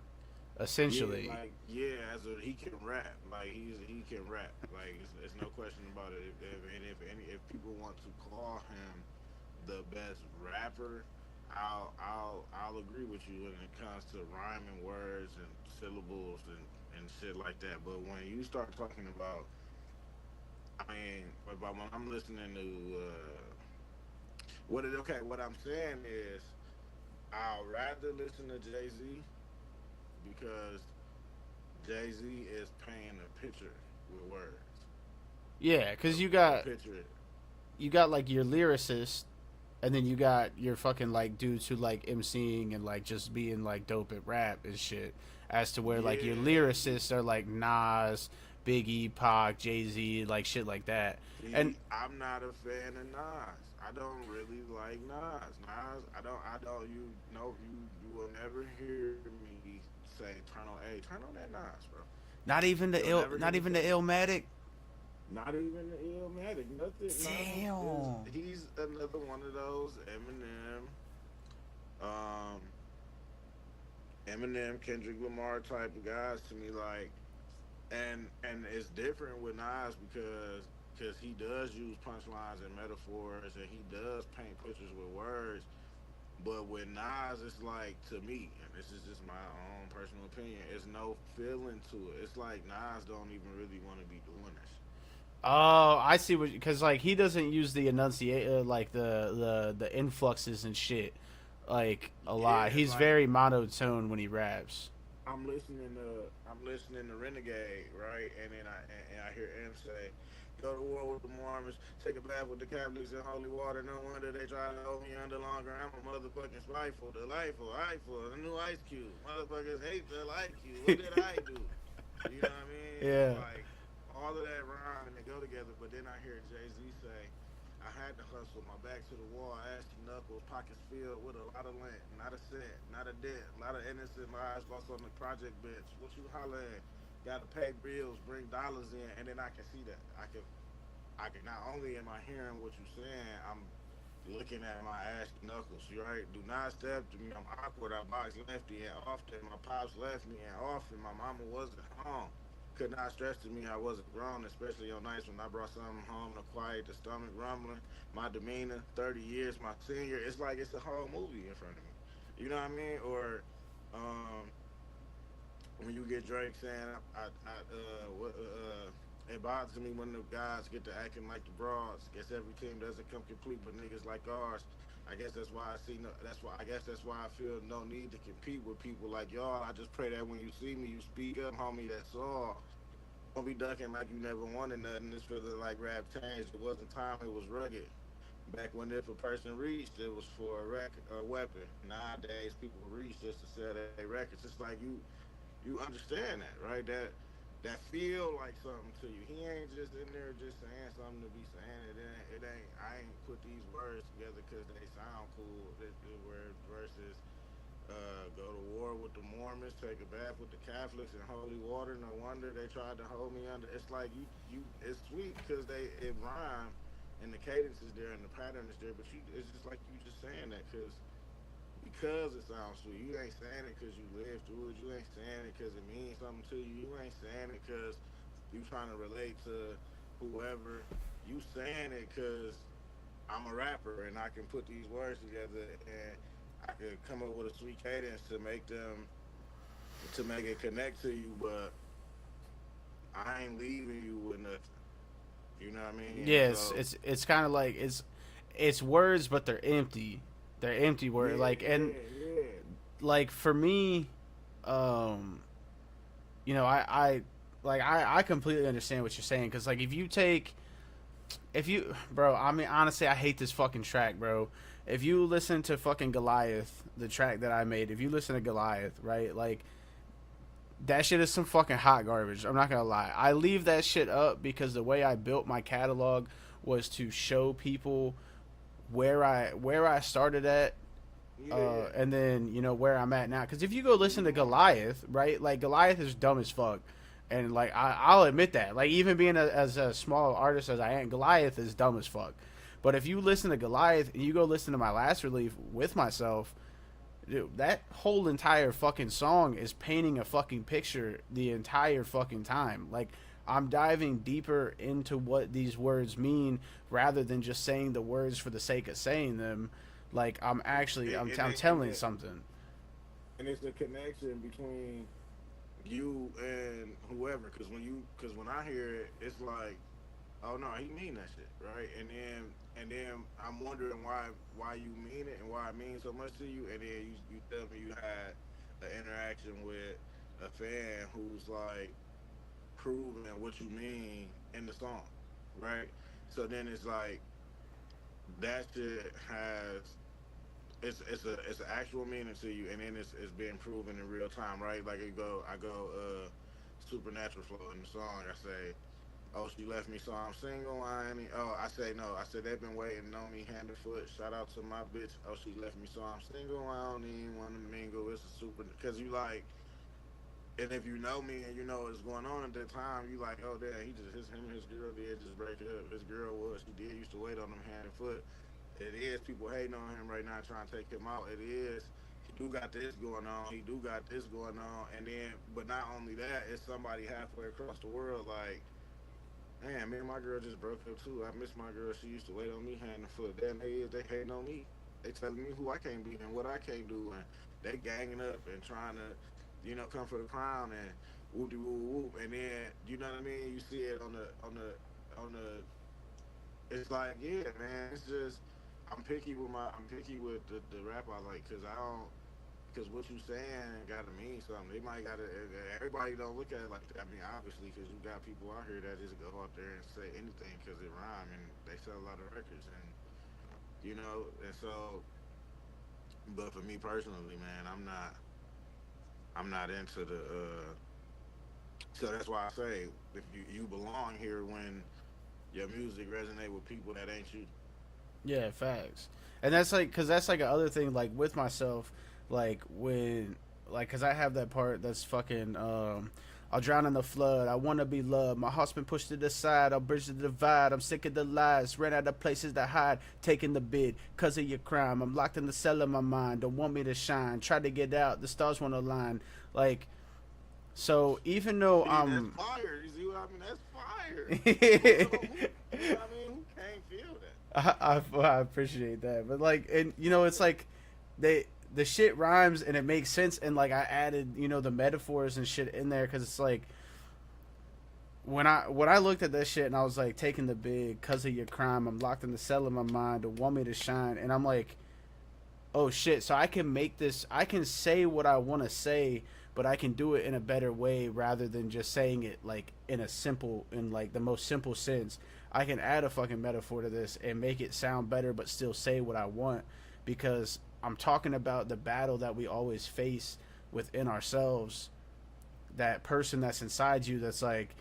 essentially. Yeah, he can rap. Like he can rap. Like it's no question about it. If people want to call him the best rapper, I'll agree with you when it comes to rhyming words and syllables and shit like that. But when you start talking about, when I'm listening to what I'm saying is, I'd rather listen to Jay-Z because Jay-Z is painting a picture with words. Yeah, because you got like your lyricist, and then you got your fucking like dudes who like MCing and like just being like dope at rap and shit. As to where like your lyricists are like Nas, Biggie, Pac, Jay-Z, like shit like that. See, and I'm not a fan of Nas. I don't really like Nas. You will never hear me say turn on that Nas, bro. Not even the Illmatic. Not even the Illmatic. Nothing. Damn. No. He's another one of those Eminem, Kendrick Lamar type of guys to me, like, and it's different with Nas because he does use punchlines and metaphors and he does paint pictures with words. But with Nas, it's like, to me, and this is just my own personal opinion, it's no feeling to it. It's like Nas don't even really want to be doing this. Oh, I see what, because like he doesn't use the enunciate like the influxes and shit like a lot. He's like, very monotone when he raps. I'm listening to Renegade, right? And then I hear M say, "Go to war with the Mormons, take a bath with the Catholics in holy water. No wonder they try to hold me under longer. I'm a motherfucking spiteful, delightful, the new Ice Cube. Motherfuckers hate the like you. What did I do? You know what I mean? Yeah. Like all of that rhyme and they go together. But then I hear Jay Z say, I had to hustle, my back to the wall, ashy knuckles, pockets filled with a lot of lint, not a cent, not a dent, a lot of innocent lives lost on the project bench. What you hollering? Gotta pay bills, bring dollars in, and then I can see that. I can not only am I hearing what you're saying, I'm looking at my ashy knuckles. You right? Do not step to me. I'm awkward. I box lefty and often. My pops left me and often. My mama wasn't home. Could not stress to me I wasn't grown, especially on nights when I brought something home to quiet the stomach rumbling. My demeanor, 30 years, my senior. It's like it's a whole movie in front of me. You know what I mean? Or um, when you get Drake saying, it bothers me when the guys get to acting like the broads. Guess every team doesn't come complete, but niggas like ours. I guess that's why I see no. That's why I guess that's why I feel no need to compete with people like y'all. I just pray that when you see me, you speak up, homie. That's all. Don't be ducking like you never wanted nothing. It's feeling like rap changed. It wasn't time. It was rugged. Back when if a person reached, it was for a weapon. Nowadays, people reach just to sell their records. It's like you understand that, right? That feel like something to you. He ain't just in there just saying something to be saying it. Ain't. I ain't put these words together because they sound cool. The word versus go to war with the Mormons, take a bath with the Catholics in holy water. No wonder they tried to hold me under. It's like you. It's sweet because it rhyme, and the cadence is there and the pattern is there. But it's just like you just saying that because it sounds sweet. You ain't saying it because you lived through it. You ain't saying it because it means something to you. You ain't saying it because you trying to relate to whoever. You saying it because I'm a rapper and I can put these words together and I could come up with a sweet cadence to make it connect to you, but I ain't leaving you with nothing. You know what I mean? And Yes, so it's kind of like it's words, but they're empty. They're empty words. yeah, Like and yeah, like for me, um, I like I completely understand what you're saying because like if you bro, I mean honestly, I hate this fucking track, bro. If you listen to fucking Goliath, the track that I made, if you listen to Goliath, right, like that shit is some fucking hot garbage. I'm not gonna lie. I leave that shit up because the way I built my catalog was to show people where I started at, yeah, yeah. and then where I'm at now. Because if you go listen to Goliath, right, like Goliath is dumb as fuck, and like I'll admit that. Like even being as a small artist as I am, Goliath is dumb as fuck. But if you listen to Goliath and you go listen to my last release with myself, dude, that whole entire fucking song is painting a fucking picture the entire fucking time. Like I'm diving deeper into what these words mean rather than just saying the words for the sake of saying them. Like I'm actually I'm telling something. And it's the connection between you and whoever. Because when I hear it, it's like, oh no, he mean that shit, right? And then I'm wondering why you mean it and why it means so much to you. And then you tell me you had an interaction with a fan who's like proving what you mean in the song, right? So then it's like that shit has it's an actual meaning to you, and then it's being proven in real time, right? Like I go supernatural flow in the song. I say, oh, she left me, so I'm single. I ain't. Oh, I say no. I said they've been waiting on me hand and foot. Shout out to my bitch. Oh, she left me, so I'm single. I don't even want to mingle. It's a super because you like. And if you know me and you know what's going on at that time, you like, oh, damn, him and his girl did just break up. His girl she did used to wait on him hand and foot. It is people hating on him right now trying to take him out. It is he do got this going on. He do got this going on. And then, but not only that, it's somebody halfway across the world like, man, me and my girl just broke up too. I miss my girl. She used to wait on me hand and foot. Then they hating on me. They telling me who I can't be and what I can't do, and they ganging up and trying to, come for the crown and whoop de whoop whoop. And then what I mean. You see it on the. It's like man. It's just I'm picky with the rap I like because I don't. because what you saying got to mean something. They might got to. Everybody don't look at it like that. I mean, obviously, because you got people out here that just go out there and say anything because it rhyme and they sell a lot of records and and so. But for me personally, man, I'm not into the. So that's why I say if you belong here when your music resonate with people that ain't you. Yeah, facts. And that's like, cause that's like another thing, like with myself, like when, like, cause I have that part that's fucking, I'll drown in the flood. I want to be loved. My heart's been pushed to the side. I'll bridge the divide. I'm sick of the lies. Ran out of places to hide. Taking the bid cause of your crime. I'm locked in the cell of my mind. Don't want me to shine. Try to get out. The stars won't align. Like, so even though I'm... That's fire. You see what I mean? That's fire. Who can't feel that? I appreciate that, but like, and it's like the shit rhymes and it makes sense, and like I added the metaphors and shit in there because it's like when I looked at that shit and I was like, taking the big cause of your crime, I'm locked in the cell of my mind, don't want me to shine, and I'm like, oh shit, so I can make this, I can say what I want to say, but I can do it in a better way rather than just saying it like in like the most simple sense. I can add a fucking metaphor to this and make it sound better, but still say what I want, because I'm talking about the battle that we always face within ourselves. That person that's inside you that's like,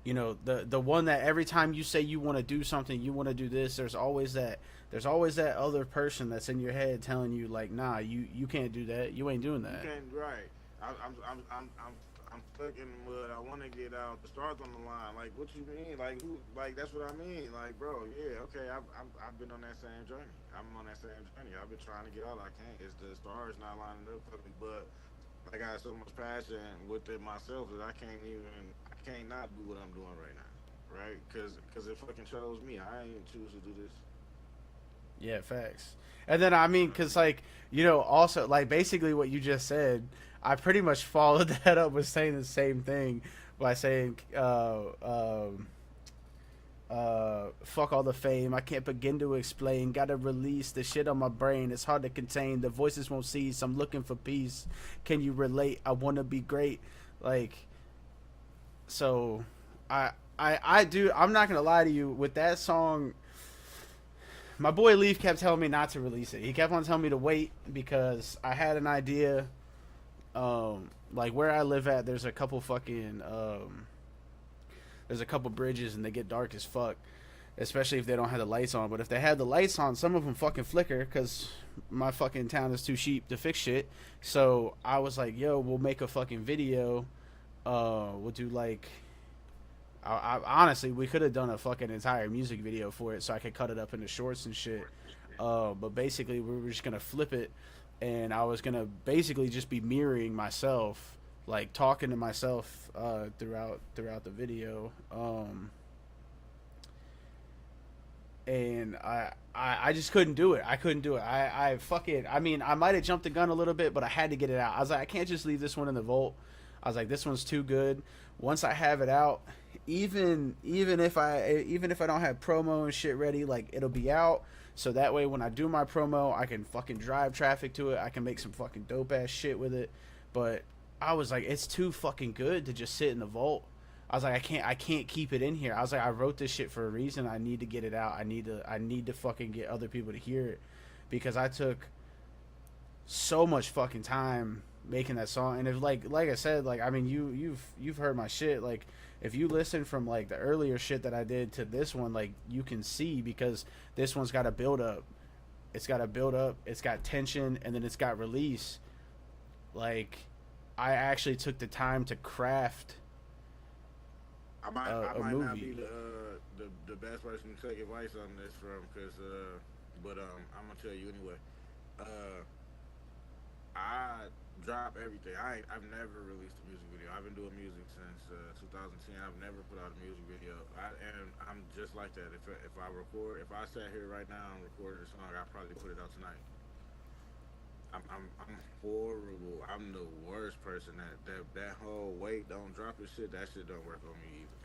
the one that every time you say you want to do something, you want to do this, there's always that other person that's in your head telling you like, nah, you can't do that, you ain't doing that. You can't, right. I'm stuck in the mud. I want to get out. The stars on the line. Like, what you mean? Like, who? Like, that's what I mean. Like, bro, yeah, okay. I've been on that same journey. I'm on that same journey. I've been trying to get out. I can't. It's the stars not lining up for me. But I got so much passion with it myself that I can't not do what I'm doing right now, right? Because it fucking chose me. I ain't choose to do this. Yeah, facts. And then I mean, because like also like basically what you just said, I pretty much followed that up with saying the same thing by saying, fuck all the fame. I can't begin to explain. Gotta release the shit on my brain. It's hard to contain. The voices won't cease. I'm looking for peace. Can you relate? I want to be great. Like, so I do. I'm not going to lie to you with that song. My boy Leaf kept telling me not to release it. He kept on telling me to wait because I had an idea. Like where I live at, there's a couple fucking there's a couple bridges and they get dark as fuck, especially if they don't have the lights on. But if they have the lights on, some of them fucking flicker because my fucking town is too cheap to fix shit. So I was like, yo, we'll make a fucking video. We'll do like, I honestly, we could have done a fucking entire music video for it so I could cut it up into shorts and shit. But basically we were just gonna flip it, and I was gonna basically just be mirroring myself, like talking to myself throughout the video. And I just couldn't do it. I mean, I might have jumped the gun a little bit, but I had to get it out. I was like, I can't just leave this one in the vault. I was like, this one's too good. Once I have it out, even if I don't have promo and shit ready, like it'll be out. So that way when I do my promo, I can fucking drive traffic to it. I can make some fucking dope ass shit with it. But I was like, it's too fucking good to just sit in the vault. I was like, I can't keep it in here. I was like, I wrote this shit for a reason. I need to get it out. I need to fucking get other people to hear it, because I took so much fucking time making that song. And if like I said, like, I mean, you've heard my shit. Like, if you listen from like the earlier shit that I did to this one, like you can see, because this one's got a build up. It's got a build up. It's got tension, and then it's got release. Like, I actually took the time to craft I might movie. not be the best person to take advice on this from, but I'm gonna tell you anyway. I drop everything. I've never released a music video. I've been doing music since 2010. I've never put out a music video. And I'm just like that. If I sat here right now and recorded a song, I'd probably put it out tonight. I'm horrible. I'm the worst person. That whole wait, don't drop your shit. That shit don't work on me either.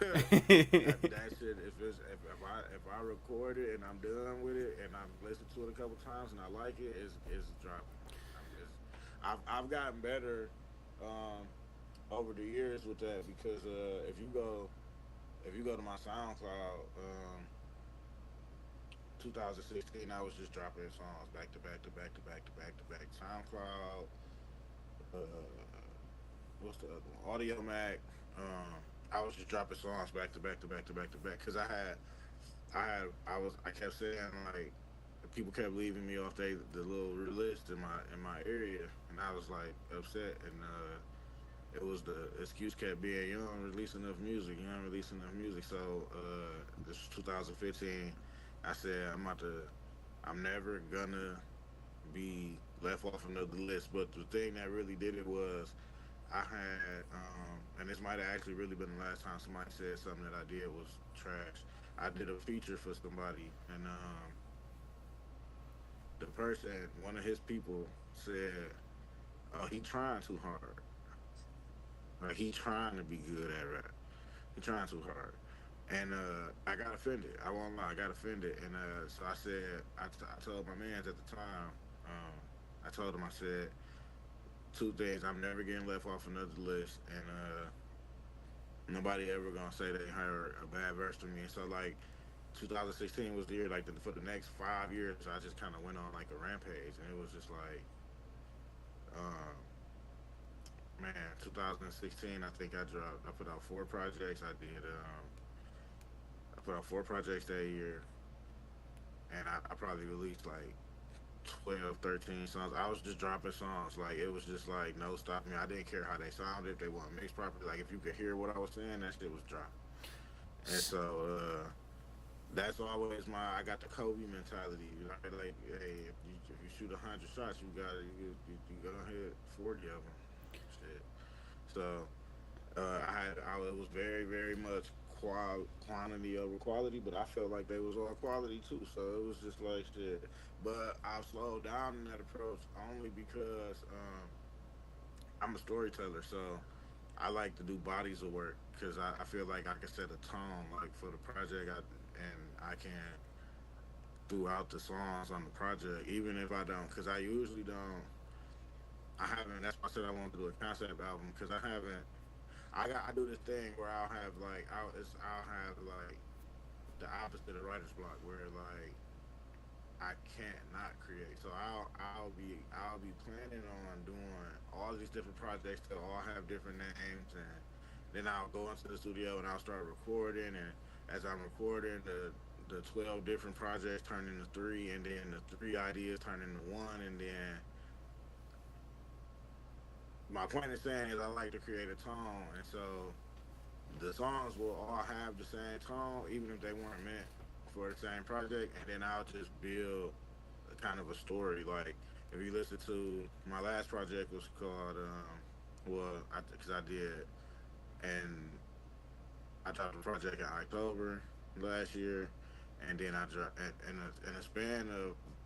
that shit. If I record it and I'm done with it and I've listened to it a couple times and I like it, it's dropping. I've gotten better um, over the years with that because if you go to my SoundCloud, 2016, I was just dropping songs back to back to back to back to back to back. SoundCloud, uh, what's the other one? Audio Mac. I was just dropping songs back to back to back to back to back because I kept saying like people kept leaving me off the little list in my area, and I was like upset, and it was the excuse kept being you don't release enough music, you don't release enough music. So this was 2015. I said I'm never gonna be left off another list. But the thing that really did it was I had, and this might have actually really been the last time somebody said something that I did was trash. I did a feature for somebody, and the person, one of his people, said, "Oh, he trying too hard. Like he trying to be good at rap. He trying too hard." And I got offended. I won't lie, I got offended. And so I said, I told my mans at the time, I told him, I said, two things. I'm never getting left off another list, and nobody ever gonna say they heard a bad verse to me. And so like 2016 was the year, like for the next 5 years, I just kind of went on like a rampage, and it was just like, man, 2016. I think I put out 4 projects. I put out 4 projects that year, and I probably released like 12, 13 songs. I was just dropping songs. Like, it was just like, no stopping me. I didn't care how they sounded, if they weren't mixed properly. Like, if you could hear what I was saying, that shit was dropping. And so, that's always I got the Kobe mentality. Like, hey, if you shoot 100 shots, you gonna hit 40 of them. Shit. So, it was very, very much quantity over quality, but I felt like they was all quality too. So it was just like shit. But I've slowed down in that approach only because I'm a storyteller. So I like to do bodies of work because I feel like I can set a tone like for the project, and I can throughout the songs on the project, even if I don't, because I usually don't. I haven't. That's why I said I wanted to do a concept album because I haven't. I do this thing where I'll have like the opposite of writer's block where like I can't not create. So I'll be planning on doing all these different projects that all have different names, and then I'll go into the studio and I'll start recording, and as I'm recording the 12 different projects turn into 3, and then the 3 ideas turn into 1, and then my point is saying is I like to create a tone, and so the songs will all have the same tone, even if they weren't meant for the same project, and then I'll just build a kind of a story. Like, if you listen to my last project was called, because I did, and I dropped a project in October last year, and then I dropped, in a span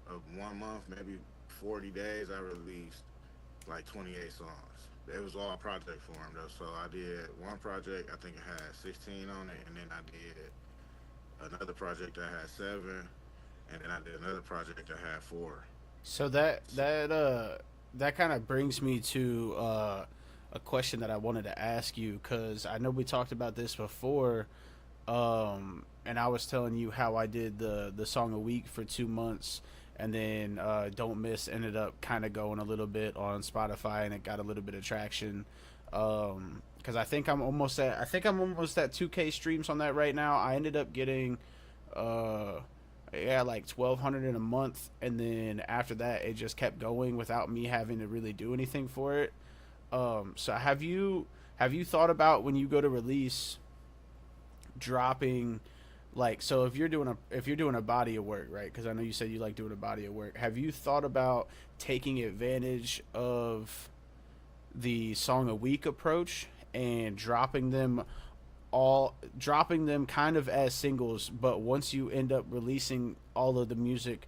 of 1 month, maybe 40 days, I released like 28 songs. It was all project form though. So I did one project, I think it had 16 on it, and then I did another project that had 7, and then I did another project that had 4. So that kind of brings me to a question that I wanted to ask you, because I know we talked about this before, and I was telling you how I did the song a week for 2 months. And then Don't Miss ended up kind of going a little bit on Spotify, and it got a little bit of traction. Because I think I'm almost at 2K streams on that right now. I ended up getting like 1,200 in a month, and then after that it just kept going without me having to really do anything for it. So have you thought about, when you go to release, dropping, like, so if you're doing a body of work, right? Because I know you said you like doing a body of work. Have you thought about taking advantage of the song a week approach and dropping them kind of as singles, but once you end up releasing all of the music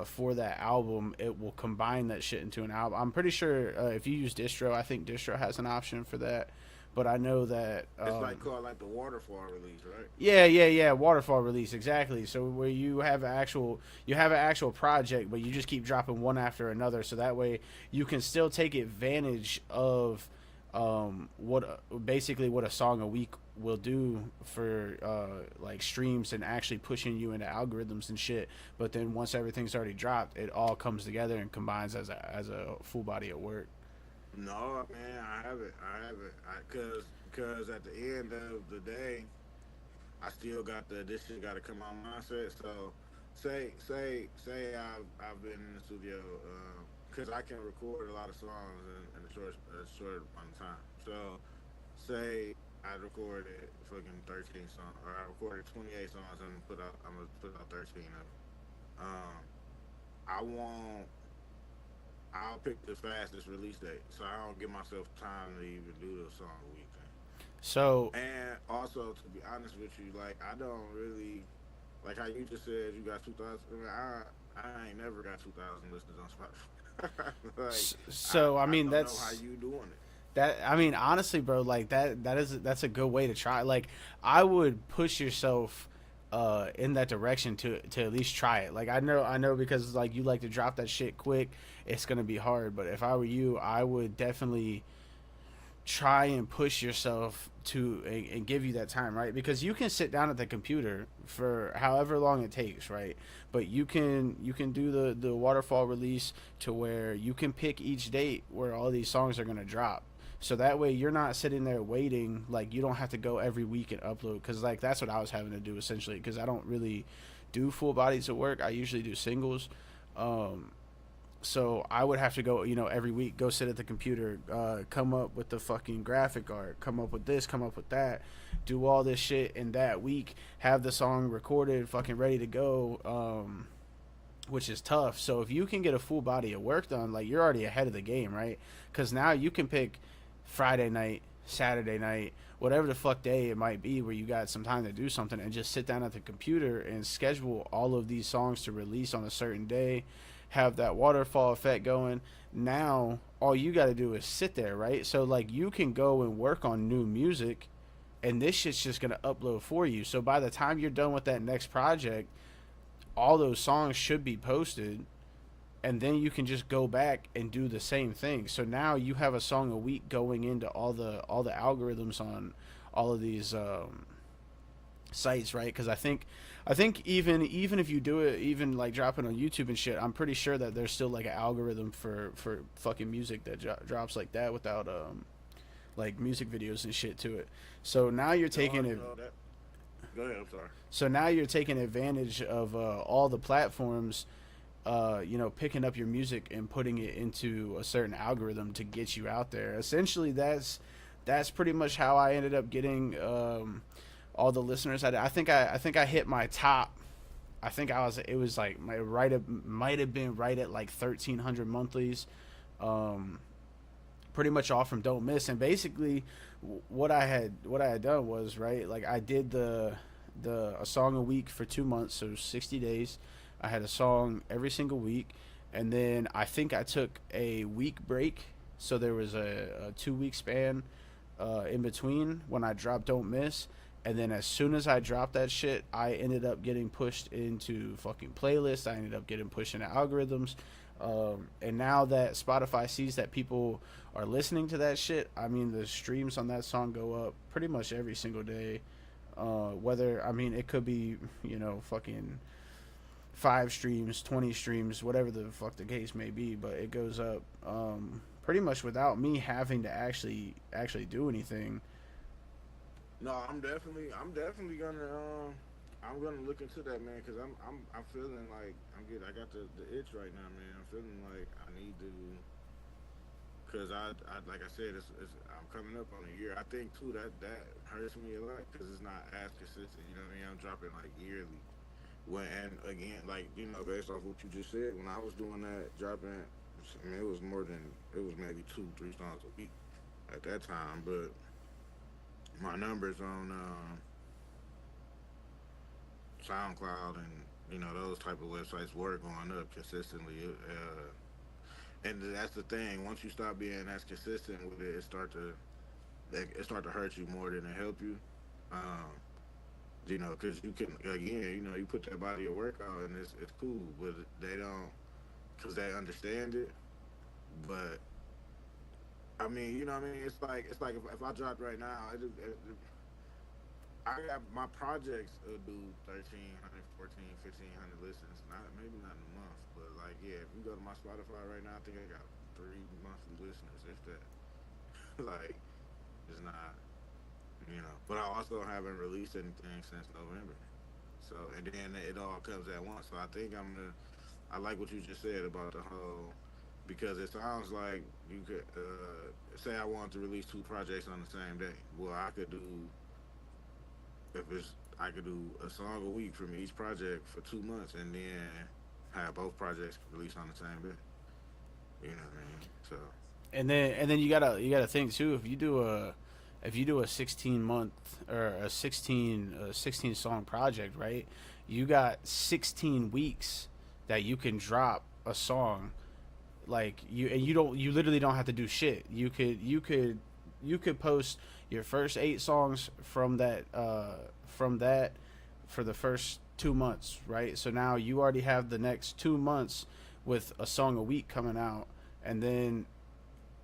for that album, it will combine that shit into an album? I'm pretty sure if you use Distro, I think Distro has an option for that. but I know that It's like called like the waterfall release, right? yeah, waterfall release, exactly. So where you have an actual project, but you just keep dropping one after another, so that way you can still take advantage of what a song a week will do for like streams and actually pushing you into algorithms and shit. But then once everything's already dropped, it all comes together and combines as a full body of work. No, man, I haven't. Cause at the end of the day, I still got this shit got to come out mindset. So, say I've been in the studio, cause I can record a lot of songs in a short amount of time. So, say I recorded fucking 13 songs, or I recorded 28 songs and I'm gonna put out 13 of them. I won't. I'll pick the fastest release date, so I don't give myself time to even do the song a week thing. So And also, to be honest with you, like I don't really like how you just said you got 2,000. I mean, I ain't never got 2,000 listeners on Spotify. I mean don't that's know how you doing it. that. I mean honestly, bro, like that's a good way to try. Like I would push yourself in that direction to at least try it. Like I know because like you like to drop that shit quick, it's gonna be hard. But if I were you, I would definitely try and push yourself to and give you that time, right? Because you can sit down at the computer for however long it takes, right? But you can do the waterfall release to where you can pick each date where all these songs are gonna drop. So that way you're not sitting there waiting, like you don't have to go every week and upload, because like that's what I was having to do essentially, because I don't really do full bodies of work. I usually do singles. So I would have to go, every week, go sit at the computer, come up with the fucking graphic art, come up with this, come up with that, do all this shit in that week, have the song recorded, fucking ready to go, which is tough. So if you can get a full body of work done, like you're already ahead of the game, right? Because now you can pick Friday night, Saturday night, whatever the fuck day it might be where you got some time to do something, and just sit down at the computer and schedule all of these songs to release on a certain day, have that waterfall effect going. Now all you got to do is sit there, right? So like you can go and work on new music, and this shit's just gonna upload for you. So by the time you're done with that next project, all those songs should be posted, and then you can just go back and do the same thing. So now you have a song a week going into all the algorithms on all of these sites, right? Because I think even if you do it, even like dropping on YouTube and shit, I'm pretty sure that there's still like an algorithm for fucking music that drops like that without like music videos and shit to it. So now you're taking it. Go ahead. I'm sorry. So now you're taking advantage of all the platforms, picking up your music and putting it into a certain algorithm to get you out there. Essentially, that's pretty much how I ended up getting all the listeners. I think I hit my top. I think it was like might have been right at like 1,300 monthlies, pretty much all from Don't Miss. And basically what I had done was, right, like I did a song a week for 2 months, so 60 days. I had a song every single week, and then I think I took a week break, so there was a 2-week span in between when I dropped Don't Miss. And then as soon as I dropped that shit, I ended up getting pushed into fucking playlists. I ended up getting pushed into algorithms. And now that Spotify sees that people are listening to that shit, I mean, the streams on that song go up pretty much every single day. It could be, fucking 5 streams, 20 streams, whatever the fuck the case may be, but it goes up pretty much without me having to actually do anything. No, I'm definitely gonna I'm gonna look into that, man, because I'm feeling like I got the itch right now, man. I'm feeling like I need to, because I like I said, I'm coming up on a year. I think too that hurts me a lot because it's not as consistent. You know what I mean? I'm dropping like yearly. And again, like, based off what you just said, when I was doing that, dropping, I mean, it was maybe 2-3 songs a week at that time, but my numbers on SoundCloud and those type of websites were going up consistently. And that's the thing. Once you stop being as consistent with it, it it start to hurt you more than it help you. Um, you know, because you can again, you know, you put that body of work out and it's cool, but they don't because they understand it. But I mean, you know what I mean? It's like if I dropped right now, I got my projects do 1,300, 14, 1,500 listens. Not maybe not in a month, but like yeah, if you go to my Spotify right now, I think I got 3 monthly listeners. If that, like, it's not, you know. But I also haven't released anything since November. So and then it all comes at once. So I think I'm gonna. I like what you just said about the whole because it sounds like you could say I wanted to release 2 projects on the same day. Well, I could do if it's I could do a song a week from each project for 2 months, and then have both projects released on the same day. You know what I mean? So And then you gotta think too. If you do a 16 month or a 16 song project, right? You got 16 weeks that you can drop a song. Like you literally don't have to do shit. You could post your first 8 songs from that for the first 2 months, right? So now you already have the next 2 months with a song a week coming out, and then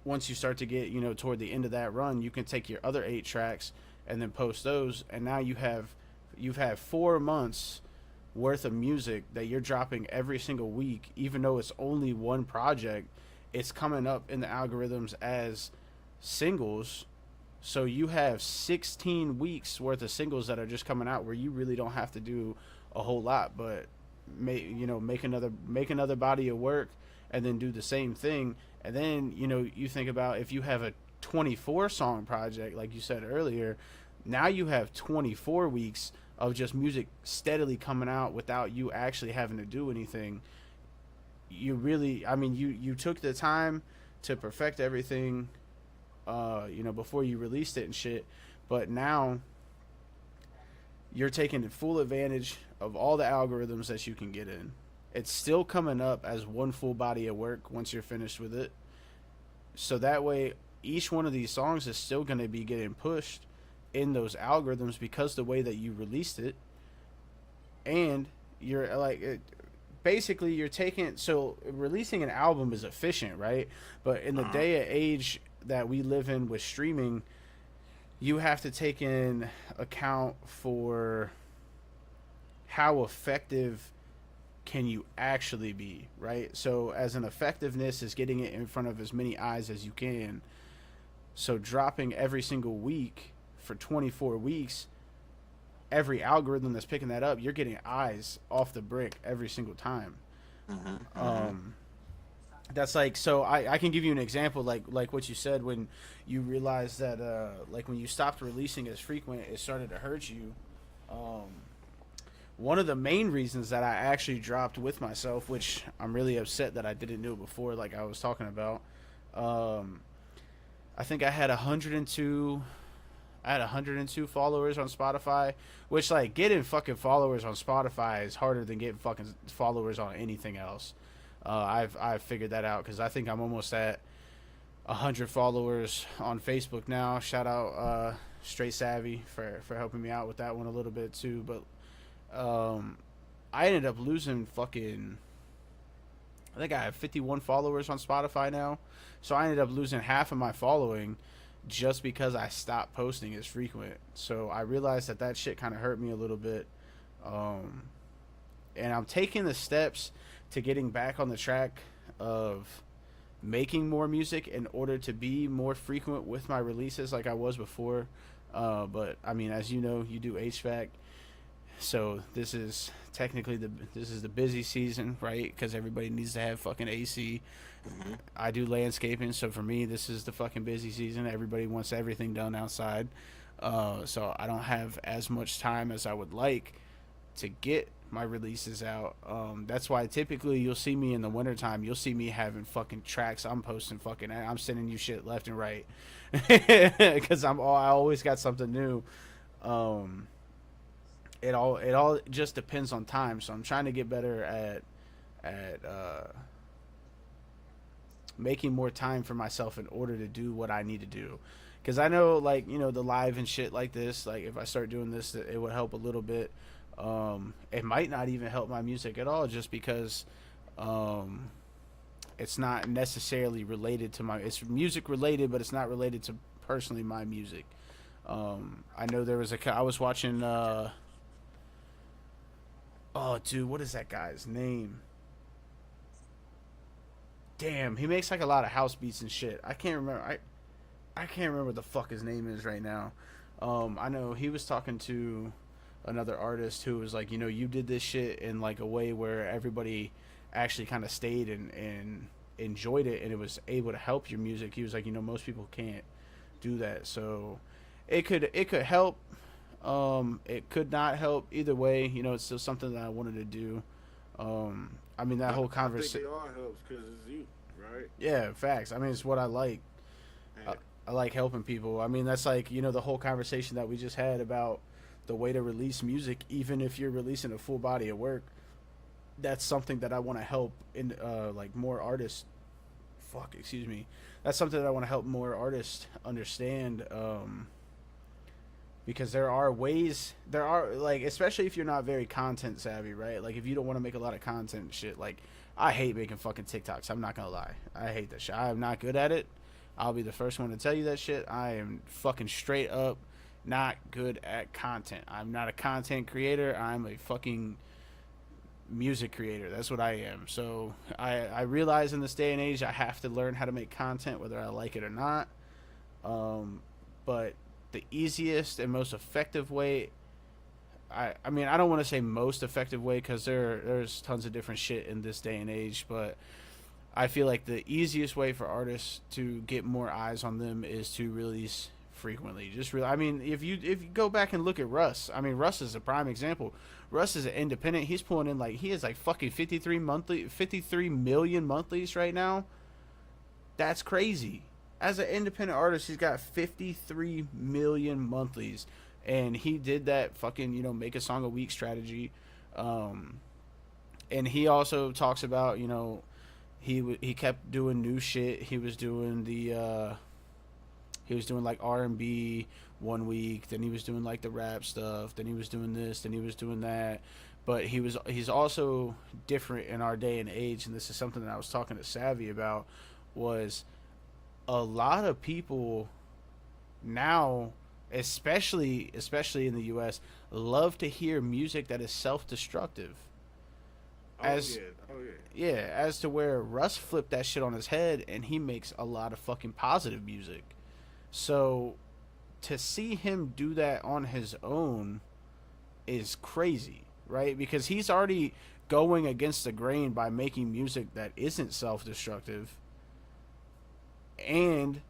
once you start to get, you know, toward the end of that run, you can take your other 8 tracks and then post those, and now you've had 4 months worth of music that you're dropping every single week. Even though it's only one project, it's coming up in the algorithms as singles. So you have 16 weeks worth of singles that are just coming out where you really don't have to do a whole lot, but make another body of work and then do the same thing. And then, you know, you think about if you have a 24 song project, like you said earlier, now you have 24 weeks of just music steadily coming out without you actually having to do anything. You really, I mean, you took the time to perfect everything, before you released it and shit. But now you're taking full advantage of all the algorithms that you can get in. It's still coming up as one full body of work once you're finished with it. So that way, each one of these songs is still going to be getting pushed in those algorithms because the way that you released it. And you're like, basically you're taking, so releasing an album is efficient, right? But in the day and age that we live in with streaming, you have to take in account for how effective can you actually be, right? So as an effectiveness is getting it in front of as many eyes as you can. So dropping every single week for 24 weeks, every algorithm that's picking that up, you're getting eyes off the brick every single time. That's like, so I can give you an example, like what you said when you realized that like when you stopped releasing as frequent, it started to hurt you. One of the main reasons that I actually dropped with myself, which I'm really upset that I didn't do it before, like I was talking about, I think I had 102 followers on Spotify, which, like, getting fucking followers on Spotify is harder than getting fucking followers on anything else. I've figured that out because I think I'm almost at 100 followers on Facebook now. Shout out Straight Savvy for helping me out with that one a little bit too. But I ended up losing fucking, I think I have 51 followers on Spotify now. So I ended up losing half of my following just because I stopped posting as frequent. So I realized that shit kind of hurt me a little bit. And I'm taking the steps to getting back on the track of making more music in order to be more frequent with my releases like I was before. But I mean, as you know, you do HVAC. So this is technically the busy season, right? Because everybody needs to have fucking AC. I do landscaping, so for me, this is the fucking busy season. Everybody wants everything done outside. So I don't have as much time as I would like to get my releases out. That's why typically you'll see me in the wintertime. You'll see me having fucking tracks. I'm posting fucking, I'm sending you shit left and right. Because I always got something new. It all just depends on time. So I'm trying to get better at making more time for myself in order to do what I need to do. because I know, like, you know, the live and shit like this, like if I start doing this, it would help a little bit. It might not even help my music at all, just because it's not necessarily related to my, it's music related, but it's not related to personally my music. I know there was I was watching oh dude, what is that guy's name? Damn, he makes like a lot of house beats and shit. I can't remember. I can't remember what the fuck his name is right now. I know he was talking to another artist who was like, you know, you did this shit in like a way where everybody actually kind of stayed and enjoyed it, and it was able to help your music. He was like, you know, most people can't do that, so it could help. It could not help. Either way, you know, it's still something that I wanted to do. I mean, that whole conversation. I think it all helps because it's you, right? Yeah, facts. I mean, it's what I like. I like helping people. I mean, that's like, you know, the whole conversation that we just had about the way to release music, even if you're releasing a full body of work. That's something that I want to help in, like, more artists. Excuse me. That's something that I want to help more artists understand. Because there are ways, like, especially if you're not very content savvy, right? Like, if you don't want to make a lot of content and shit, like, I hate making fucking TikToks. I'm not gonna lie. I hate that shit. I am not good at it. I'll be the first one to tell you that shit. I am fucking straight up not good at content. I'm not a content creator. I'm a fucking music creator. That's what I am. So I realize in this day and age I have to learn how to make content whether I like it or not. But the easiest and most effective way, I mean, I don't want to say most effective way because there's tons of different shit in this day and age, but I feel like the easiest way for artists to get more eyes on them is to release frequently. I mean, if you go back and look at Russ, I mean, Russ is a prime example. Russ is an independent. He's pulling in, like, he has like fucking 53 million monthlies right now. That's crazy. As an independent artist, he's got 53 million monthlies, and he did that fucking, you know, make a song a week strategy. And he also talks about, you know, he kept doing new shit. He was doing like R&B one week, then he was doing like the rap stuff, then he was doing this, then he was doing that. But he's also different in our day and age, and this is something that I was talking to Savvy about, was a lot of people now, especially in the US, love to hear music that is self-destructive. As to where Russ flipped that shit on his head and he makes a lot of fucking positive music. So to see him do that on his own is crazy, right? Because he's already going against the grain by making music that isn't self-destructive, and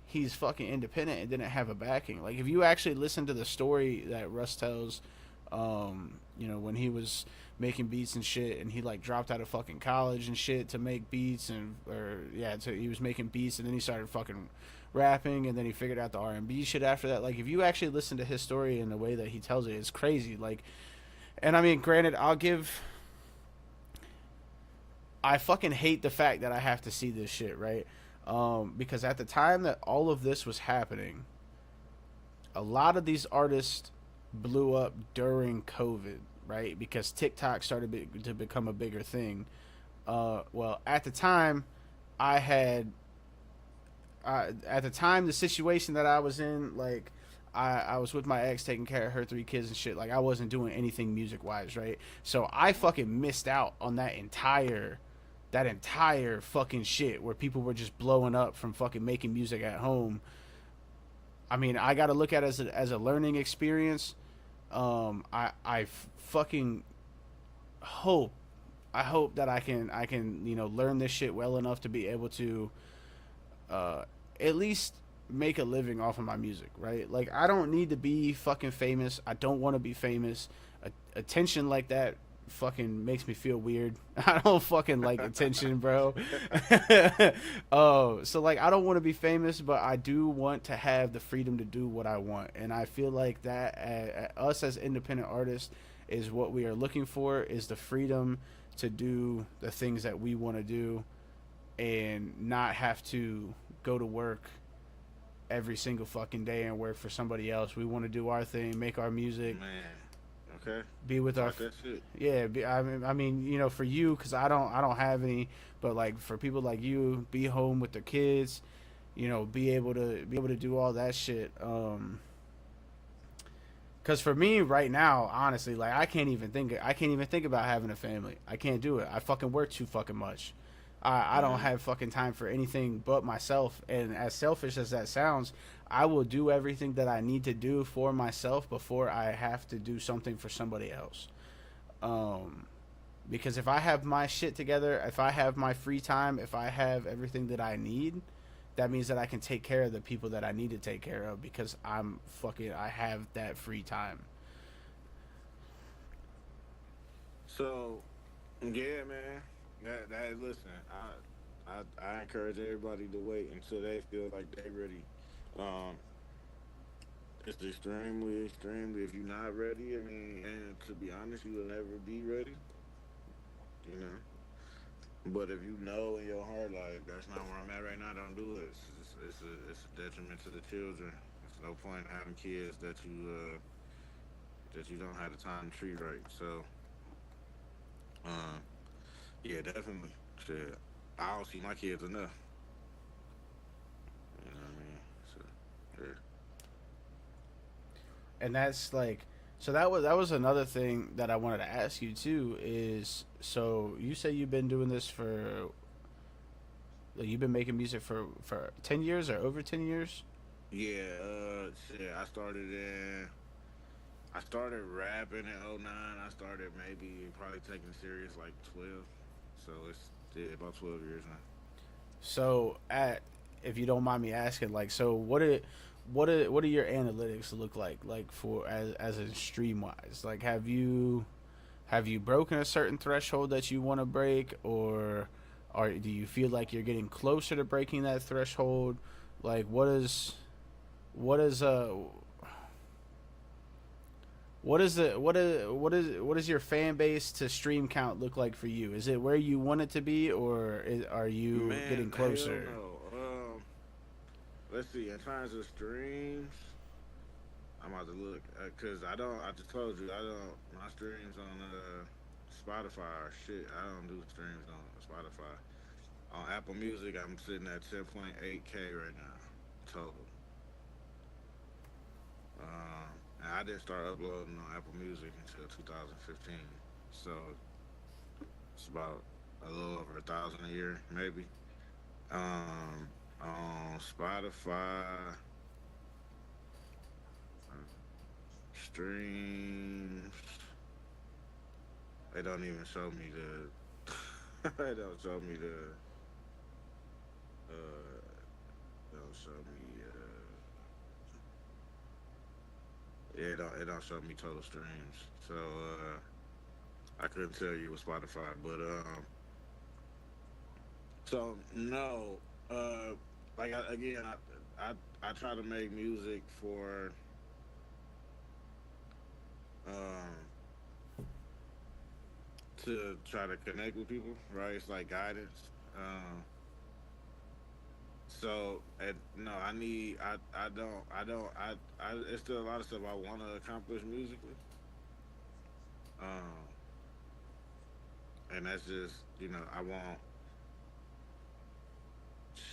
he's fucking independent and didn't have a backing. Like, if you actually listen to the story that Russ tells, you know, when he was making beats and shit, and he like dropped out of fucking college and shit to make beats, he was making beats, and then he started fucking rapping, and then he figured out the R&B shit after that. Like, if you actually listen to his story in the way that he tells it, it's crazy. Like, and I mean, granted, I fucking hate the fact that I have to see this shit, right? Because at the time that all of this was happening, a lot of these artists blew up during COVID, right? Because TikTok started to become a bigger thing. Well, at the time, the situation that I was in, like, I was with my ex taking care of her 3 kids and shit. Like, I wasn't doing anything music-wise, right? So I fucking missed out on that entire fucking shit where people were just blowing up from fucking making music at home. I mean, I got to look at it as a learning experience. I fucking hope that I can, you know, learn this shit well enough to be able to at least make a living off of my music, right? Like, I don't need to be fucking famous. I don't want to be famous. Attention like that fucking makes me feel weird. I don't fucking like attention, bro. So like, I don't want to be famous, but I do want to have the freedom to do what I want, and I feel like that us as independent artists is what we are looking for, is the freedom to do the things that we want to do and not have to go to work every single fucking day and work for somebody else. We want to do our thing, make our music, Man. Okay. be with our That's it. yeah. I mean, you know, for you, because I don't have any, but like for people like you, be home with their kids, you know, be able to do all that shit. Because for me right now, honestly, like I can't even think about having a family. I can't do it. I fucking work too fucking much. I don't have fucking time for anything but myself. And as selfish as that sounds, I will do everything that I need to do for myself before I have to do something for somebody else. Because if I have my shit together, if I have my free time, if I have everything that I need, that means that I can take care of the people that I need to take care of because I have that free time. So, yeah, man. That listen, I encourage everybody to wait until they feel like they ready. It's extremely, extremely. If you're not ready, I mean, and to be honest, you will never be ready. You know. But if you know in your heart, like that's not where I'm at right now, don't do it. It's a detriment to the children. There's no point in having kids that you don't have the time to treat right. So, yeah, definitely. Shit, I don't see my kids enough. You know what I mean? So, yeah. And that's like, so that was another thing that I wanted to ask you too is, so you say you've been doing this for, like, you've been making music for 10 years or over 10 years? Yeah, shit, I started rapping in '09. I started probably taking it serious like 12. So it's about 12 years now. So if you don't mind me asking, like, so what are your analytics look like for as in stream wise? Like, have you broken a certain threshold that you want to break, or do you feel like you're getting closer to breaking that threshold? Like, what is your fan base to stream count look like for you? Is it where you want it to be, or are you getting closer? Hell no. Let's see. In terms of streams, I'm about to look because I just told you my streams on Spotify are shit. I don't do streams on Spotify. On Apple Music, I'm sitting at 10.8K right now total. And I didn't start uploading on Apple Music until 2015, so it's about a little over 1,000 a year, maybe. On Spotify, streams, they don't even show me the. They don't show me the. They don't show me. Yeah, it don't show me total streams, so I couldn't tell you with Spotify, but so no, like I try to make music for to try to connect with people, right? It's like guidance. So no, it's still a lot of stuff I want to accomplish musically. And that's just, I want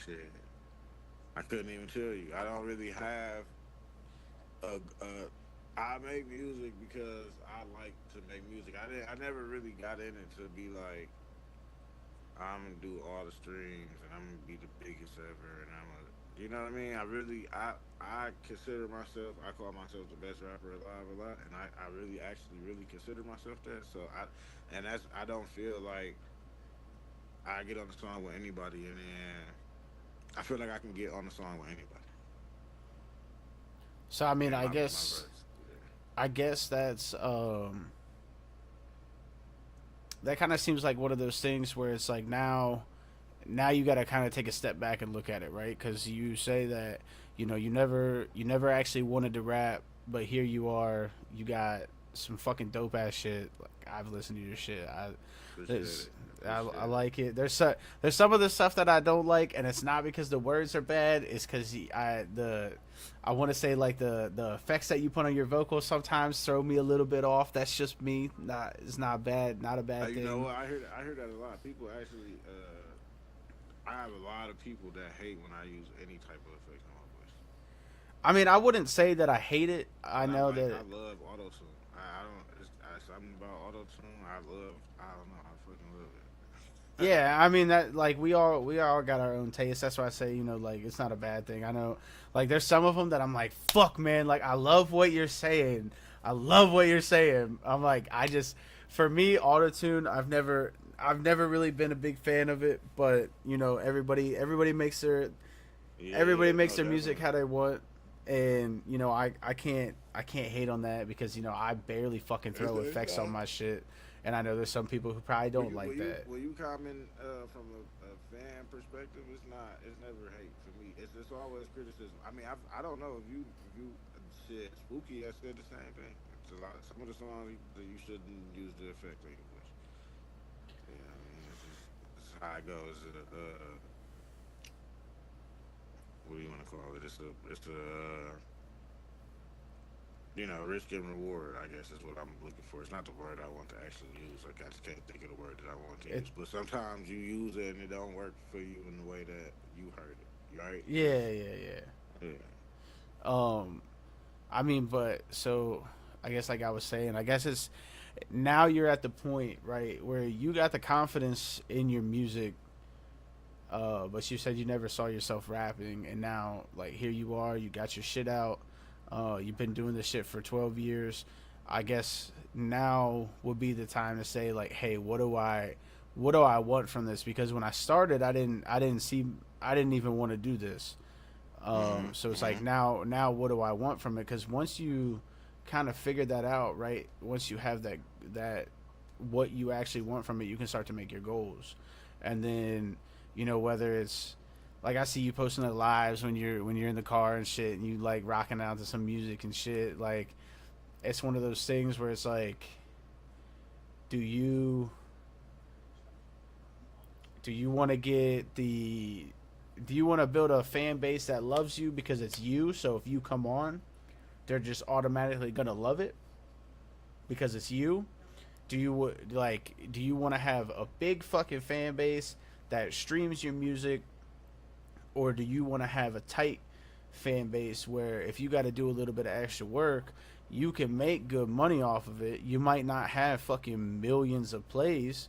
shit. I couldn't even tell you. I don't really have I make music because I like to make music. I never really got in it to be like, I'm gonna do all the streams and I'm gonna be the biggest ever, and you know what I mean? I consider myself, I call myself the best rapper alive a lot, and I really consider myself that. So I don't feel like I get on the song with anybody, and then I feel like I can get on the song with anybody. So I mean, I guess that's that kind of seems like one of those things where it's like now you got to kind of take a step back and look at it, right? Because you say that you never actually wanted to rap, but here you are, you got some fucking dope ass shit. Like, I've listened to your shit. I like it. There's some of the stuff that I don't like, and it's not because the words are bad. It's because I want to say like the effects that you put on your vocals sometimes throw me a little bit off. That's just me. It's not bad. Not a bad thing. You know what? I heard that a lot. People actually. I have a lot of people that hate when I use any type of effect on my voice. I mean, I wouldn't say that I hate it. I know that I love auto tune. I don't. It's something about auto tune. I don't know. I fucking love it. yeah, I mean that like we all got our own taste. That's why I say, you know, like it's not a bad thing. I know like there's some of them that I'm like, fuck man, like I love what you're saying. I love what you're saying. I'm like, for me, autotune, I've never really been a big fan of it, but you know, everybody makes their music how they want, and you know, I can't hate on that because you know I barely fucking throw effects on my shit. And I know there's some people who probably don't like that. Will you comment from a fan perspective? It's never hate for me. It's always criticism. I mean, I don't know if you said Spooky. I said the same thing. It's a lot. Some of the songs that you shouldn't use the effect on your voice. Yeah, I mean, it's how it goes. What do you want to call it? It's a you know, risk and reward, I guess, is what I'm looking for. It's not the word I want to actually use. Like, I just can't think of the word that I want to use. But sometimes you use it and it don't work for you in the way that you heard it, right? Yeah. I mean, but, so, I guess like I was saying, I guess it's, now you're at the point, right, where you got the confidence in your music, but you said you never saw yourself rapping, and now, like, here you are, you got your shit out. You've been doing this shit for 12 years. I guess now would be the time to say like, hey, what do I want from this? Because when I started, I didn't even want to do this. So it's like now what do I want from it? Because once you kind of figure that out, right? Once you have that what you actually want from it, you can start to make your goals. And then, you know, whether it's like I see you posting the lives when you're in the car and shit, and you like rocking out to some music and shit. Like, it's one of those things where it's like, do you want to build a fan base that loves you because it's you? So if you come on, they're just automatically gonna love it because it's you. Do you want to have a big fucking fan base that streams your music? Or do you want to have a tight fan base where if you got to do a little bit of extra work, you can make good money off of it? You might not have fucking millions of plays,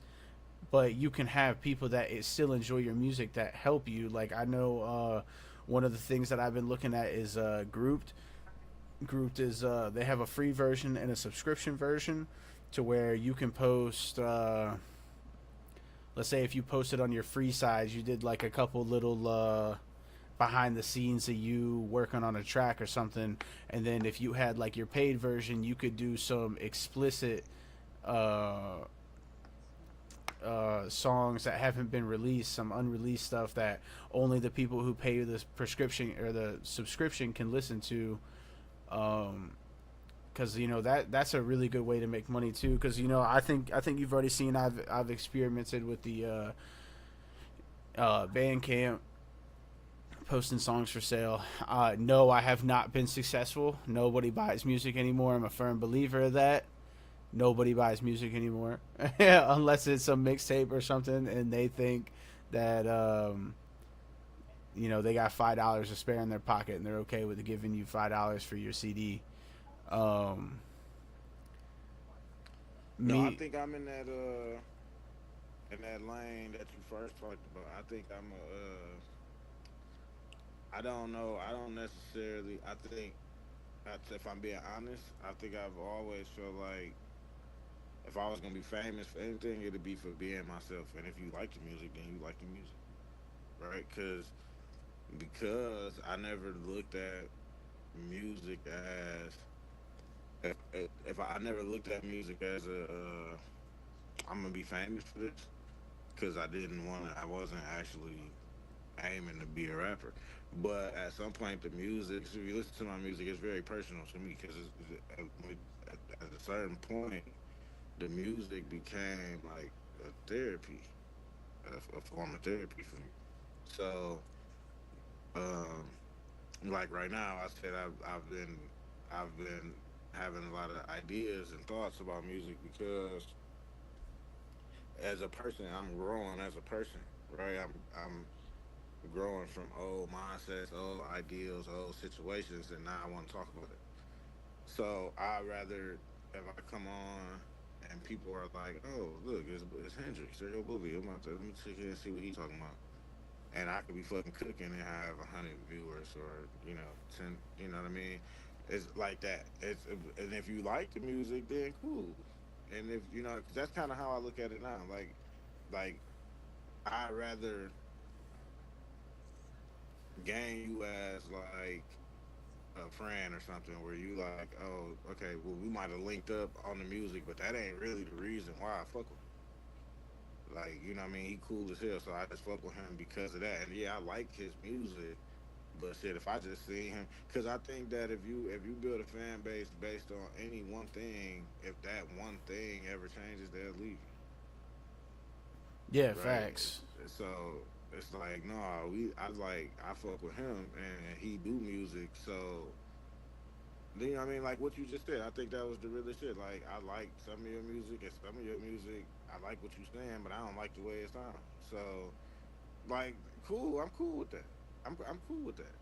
but you can have people that still enjoy your music that help you. Like, I know one of the things that I've been looking at is Grouped. Grouped is they have a free version and a subscription version to where you can post... let's say if you posted on your free side, you did like a couple little behind the scenes of you working on a track or something, and then if you had like your paid version, you could do some explicit songs that haven't been released, some unreleased stuff that only the people who pay the prescription or the subscription can listen to. Because you know that's a really good way to make money too. Because you know I think you've already seen I've experimented with the Bandcamp posting songs for sale. No, I have not been successful. Nobody buys music anymore. I'm a firm believer of that. Nobody buys music anymore unless it's a mixtape or something, and they think that you know they got $5 to spare in their pocket and they're okay with giving you $5 for your CD. I think I'm in that lane that you first talked about. I think I don't know. I don't necessarily. If I'm being honest, I think I've always felt like if I was gonna be famous for anything, it'd be for being myself. And if you like the music, then you like the music, right? Because I never looked at music as if I never looked at music as I'm gonna be famous for this, because I wasn't actually aiming to be a rapper. But at some point, the music, if you listen to my music, it's very personal to me, because at a certain point, the music became like a therapy. a form of therapy for me. So, um, like right now, I said I've been having a lot of ideas and thoughts about music because as a person, I'm growing as a person, right? I'm growing from old mindsets, old ideals, old situations, and now I want to talk about it. So I rather if I come on and people are like, "Oh, look, it's Hendrix, Stereo Booby. I'm about to let me check in and see what he's talking about." And I could be fucking cooking and have 100 viewers or 10. You know what I mean? It's like that. And if you like the music, then cool. And if 'cause that's kind of how I look at it now. Like I rather gain you as like a friend or something where you like, oh, okay, well we might have linked up on the music, but that ain't really the reason why I fuck with him. Like, you know what I mean? He cool as hell, so I just fuck with him because of that. And yeah, I like his music, but shit, if I just see him, because I think that if you build a fan base based on any one thing, if that one thing ever changes, they'll leave Yeah, you, right? facts. So it's like, no, I fuck with him and he do music, so you know what I mean? Like what you just said, I think that was the realest shit. Like I like some of your music and some of your music, I like what you saying, but I don't like the way it sounds. So like, cool, I'm cool with that. I'm cool with that.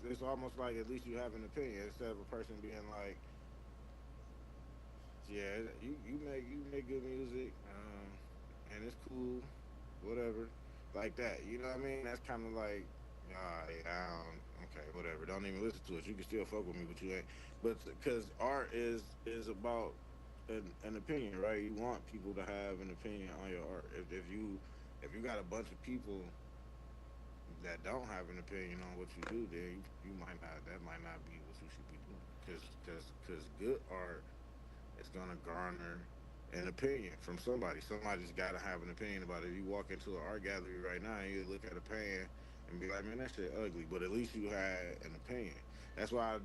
It's almost like at least you have an opinion instead of a person being like, yeah, you make good music, and it's cool, whatever, like that. You know what I mean? That's kind of like, yeah, okay, whatever. Don't even listen to it. You can still fuck with me, but you ain't. But because art is about an opinion, right? You want people to have an opinion on your art. If you got a bunch of people that don't have an opinion on what you do, then you might not. That might not be what you should be doing. Because good art is gonna garner an opinion from somebody. Somebody's got to have an opinion about it. If you walk into an art gallery right now and you look at a painting and be like, man, that shit ugly, but at least you had an opinion. That's why if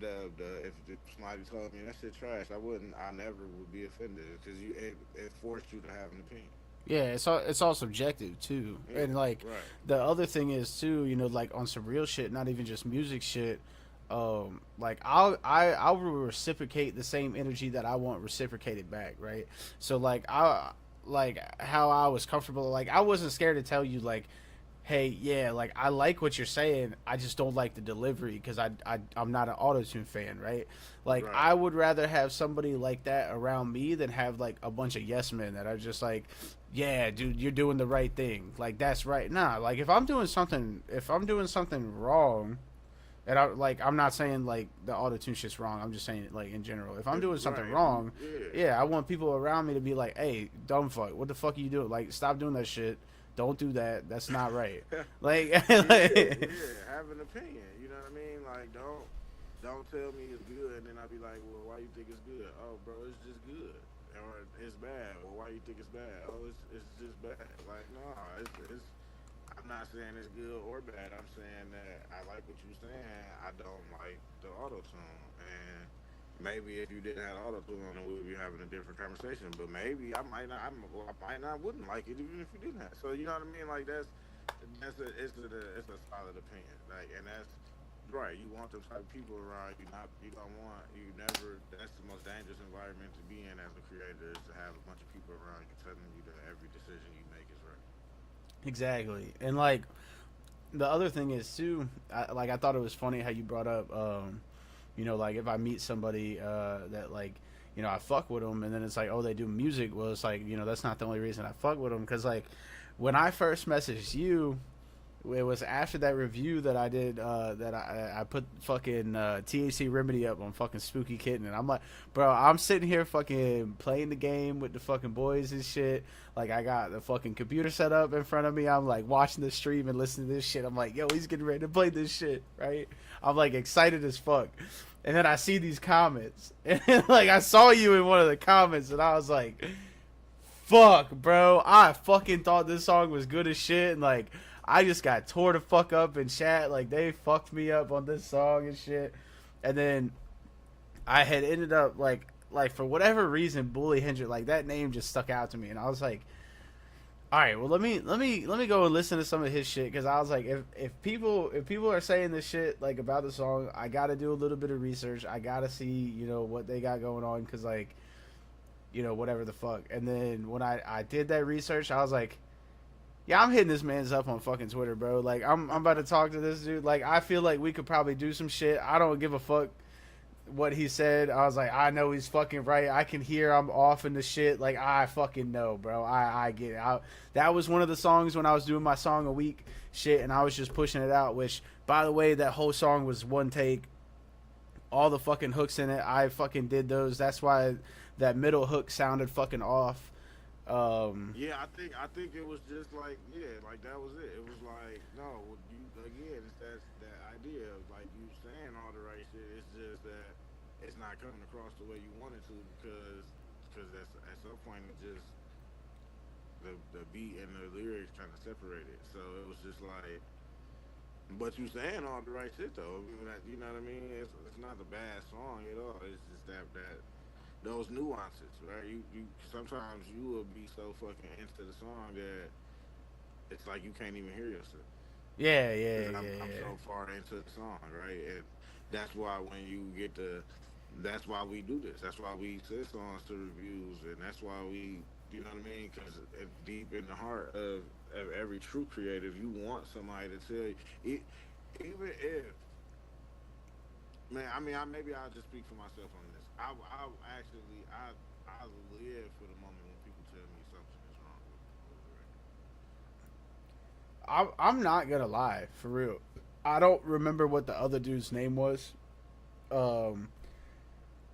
somebody told me that shit trash, I never would be offended because it forced you to have an opinion. Yeah, it's all subjective too, Yeah, and like right, the other thing is too, like on some real shit, not even just music shit. Like I will reciprocate the same energy that I want reciprocated back, right? So like how I was comfortable, like I wasn't scared to tell you like, hey, yeah, like I like what you're saying, I just don't like the delivery because I'm not an autotune fan, right? Like right. I would rather have somebody like that around me than have like a bunch of yes men that are just like, yeah, dude, you're doing the right thing, like that's right. Nah, like if I'm doing something wrong, and I'm not saying like the autotune shit's wrong. I'm just saying it like in general. If I'm doing something Right. wrong, Yeah. yeah, I want people around me to be like, "Hey, dumb fuck, what the fuck are you doing? Like, stop doing that shit. Don't do that. That's not right." Like, Yeah, have an opinion. You know what I mean? Like, don't tell me it's good, and then I'll be like, well, why you think it's good? Oh, bro, it's just good, or it's bad. Well, why you think it's bad? Oh, it's just bad. Like, no, it's. I'm not saying it's good or bad. I'm saying that I like what you're saying. I don't like the auto tune, and maybe if you didn't have auto tune, we would be having a different conversation. But maybe I might not. I might not wouldn't like it even if you didn't have. So you know what I mean? Like it's a solid opinion. Like, and that's right. You want those type of people around you. Not you don't want you never. That's the most dangerous environment to be in as a creator is to have a bunch of people around you telling you that every decision you make is right. exactly. And like the other thing is too, I thought it was funny how you brought up, like if I meet somebody that like, I fuck with them, and then it's like, oh, they do music. Well, it's like, that's not the only reason I fuck with them, because like when I first messaged you, it was after that review that I did, that I put fucking THC Remedy up on fucking Spooky Kitten, and I'm like, bro, I'm sitting here fucking playing the game with the fucking boys and shit. Like, I got the fucking computer set up in front of me. I'm like watching the stream and listening to this shit. I'm like, yo, he's getting ready to play this shit, right? I'm like excited as fuck. And then I see these comments, and like I saw you in one of the comments, and I was like, fuck, bro, I fucking thought this song was good as shit, and like I just got tore the fuck up in chat. Like, they fucked me up on this song and shit. And then I had ended up like for whatever reason, Bully Hendrick, like that name just stuck out to me, and I was like, All right, well let me go and listen to some of his shit because I was like, if people are saying this shit like about the song, I got to do a little bit of research. I got to see what they got going on because like whatever the fuck. And then when I did that research, I was like, yeah, I'm hitting this man's up on fucking Twitter, bro. Like I'm about to talk to this dude. Like I feel like we could probably do some shit. I don't give a fuck what he said. I was like, I know he's fucking right. I can hear I'm off in the shit. Like I fucking know, bro. I get it. That was one of the songs when I was doing my song a week shit, and I was just pushing it out. Which, by the way, that whole song was one take. All the fucking hooks in it, I fucking did those. That's why that middle hook sounded fucking off. Yeah, I think it was just like like that was it. It was like no, you again, it's that idea of like you saying all the right shit. It's just that it's not coming across the way you want it to because at some point it just the beat and the lyrics kind of separated. So it was just like, but you saying all the right shit though. You know what I mean? It's not a bad song at all. It's just that those nuances, right? You sometimes you will be so fucking into the song that it's like you can't even hear yourself. Yeah. I'm so far into the song, right? And that's why when you get that's why we do this. That's why we send songs to reviews, and that's why we, you know what I mean? Because deep in the heart of every true creative, you want somebody to tell you, even if. Man, I mean, maybe I'll just speak for myself on this. I live for the moment when people tell me something is wrong with the record. I'm not gonna lie, for real. I don't remember what the other dude's name was.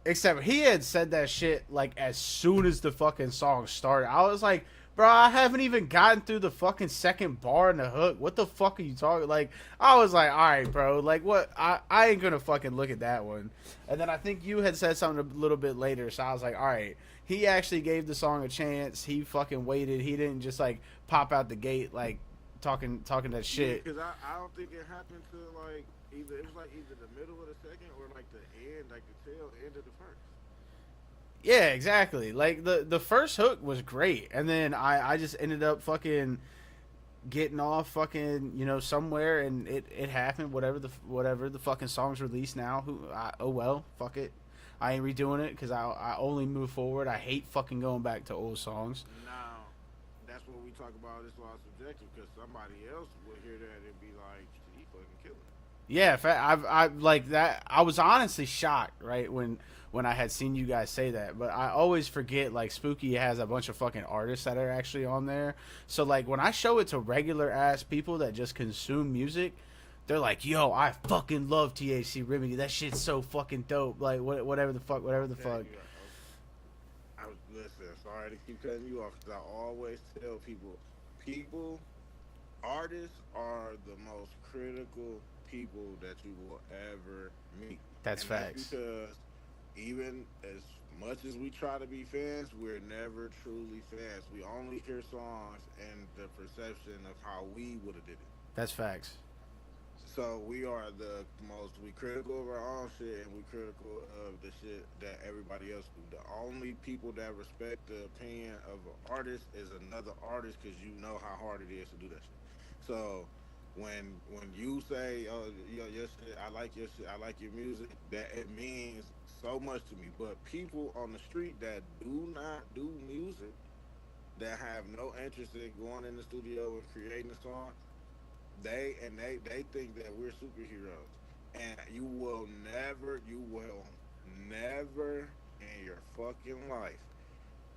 Except he had said that shit like as soon as the fucking song started. I was like, bro, I haven't even gotten through the fucking second bar in the hook. What the fuck are you talking? Like, I was like, all right, bro. Like, what? I ain't gonna fucking look at that one. And then I think you had said something a little bit later, so I was like, all right. He actually gave the song a chance. He fucking waited. He didn't just like pop out the gate like talking that shit. Because I don't think it happened to like it was like either the middle of the second or like the end, like the tail end of the first. Yeah, exactly. Like the first hook was great, and then I just ended up fucking getting off fucking somewhere, and it happened. Whatever the fucking song's released now. Oh well, fuck it. I ain't redoing it because I only move forward. I hate fucking going back to old songs. Now, that's what we talk about. It's all subjective because somebody else would hear that and be like, "He fucking killing it." Yeah, I like that. I was honestly shocked, right, when I had seen you guys say that. But I always forget, like, Spooky has a bunch of fucking artists that are actually on there. So, like, when I show it to regular-ass people that just consume music, they're like, yo, I fucking love THC Remedy. That shit's so fucking dope. Like, whatever the fuck. Listen, sorry to keep cutting you off, because I always tell people, artists are the most critical people that you will ever meet. That's facts. Because even as much as we try to be fans, we're never truly fans. We only hear songs and the perception of how we would have did it. That's facts. So we are we critical of our own shit, and we critical of the shit that everybody else do. The only people that respect the opinion of an artist is another artist, because you know how hard it is to do that shit. So when you say, oh, your shit, I like your shit, I like your music, that it means so much to me. But people on the street that do not do music, that have no interest in going in the studio and creating a song, they think that we're superheroes. And you will never in your fucking life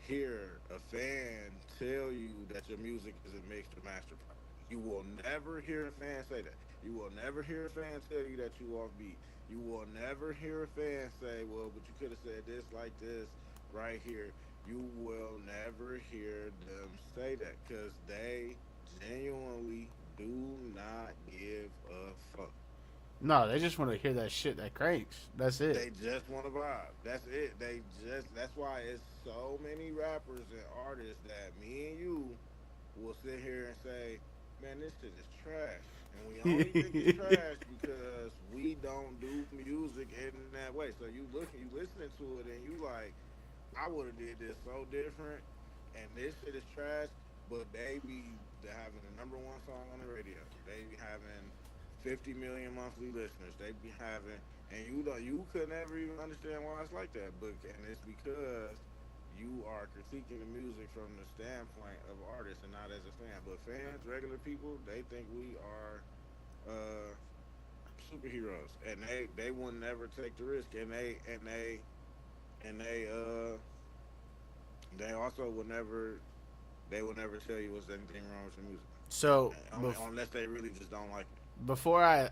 hear a fan tell you that your music isn't mixed or mastered properly. You will never hear a fan say that. You will never hear a fan tell you that you offbeat. You will never hear a fan say, well, but you could have said this like this right here. You will never hear them say that, because they genuinely do not give a fuck. No, they just want to hear that shit that cranks. That's it. They just want to vibe. That's it. That's why it's so many rappers and artists that me and you will sit here and say, man, this shit is trash. And we only think it's trash because we don't do music in that way. So you listening to it and you like, I would have did this so different, and this shit is trash. but they be having the number one song on the radio. They be having 50 million monthly listeners. They be having, and you could never even understand why it's like that. But and it's because you are critiquing the music from the standpoint of artists and not as a fan. But fans, regular people, they think we are uh, superheroes, and they will never take the risk, and they also will never tell you what's anything wrong with the music. So Unless they really just don't like it. before I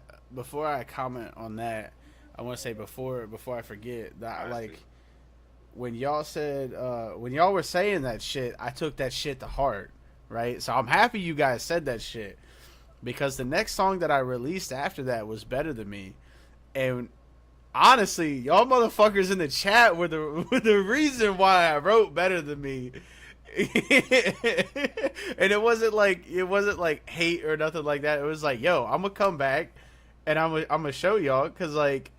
comment on that, I want to say before I forget that when y'all said when y'all were saying that shit, I took that shit to heart, right? So I'm happy you guys said that shit, because the next song that I released after that was Better Than Me, and honestly, y'all motherfuckers in the chat were the reason why I wrote Better Than Me. And it wasn't like hate or nothing like that. It was like, yo, I'm gonna come back and I'm gonna show y'all, because like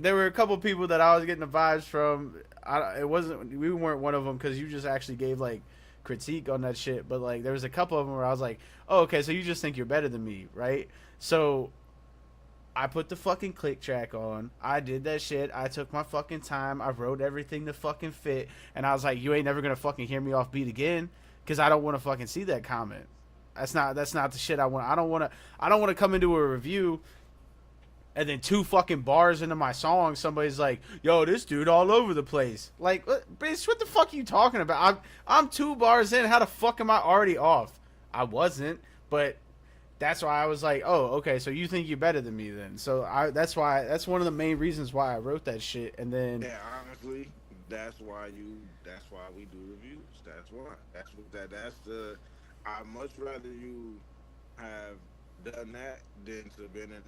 there were a couple people that I was getting the vibes from. We weren't one of them, because you just actually gave like critique on that shit. But like there was a couple of them where I was like, oh, okay, so you just think you're better than me, right? So I put the fucking click track on. I did that shit. I took my fucking time. I wrote everything to fucking fit. And I was like, you ain't never gonna fucking hear me off beat again, because I don't want to fucking see that comment. That's not the shit I want. I don't want to come into a review and then 2 fucking bars into my song, somebody's like, yo, this dude all over the place. Like, bitch, what the fuck are you talking about? I'm 2 bars in. How the fuck am I already off? I wasn't, but that's why I was like, oh, okay, so you think you're better than me then. So that's one of the main reasons why I wrote that shit. And then honestly, that's why we do reviews. That's why. I'd much rather you have done that than to been in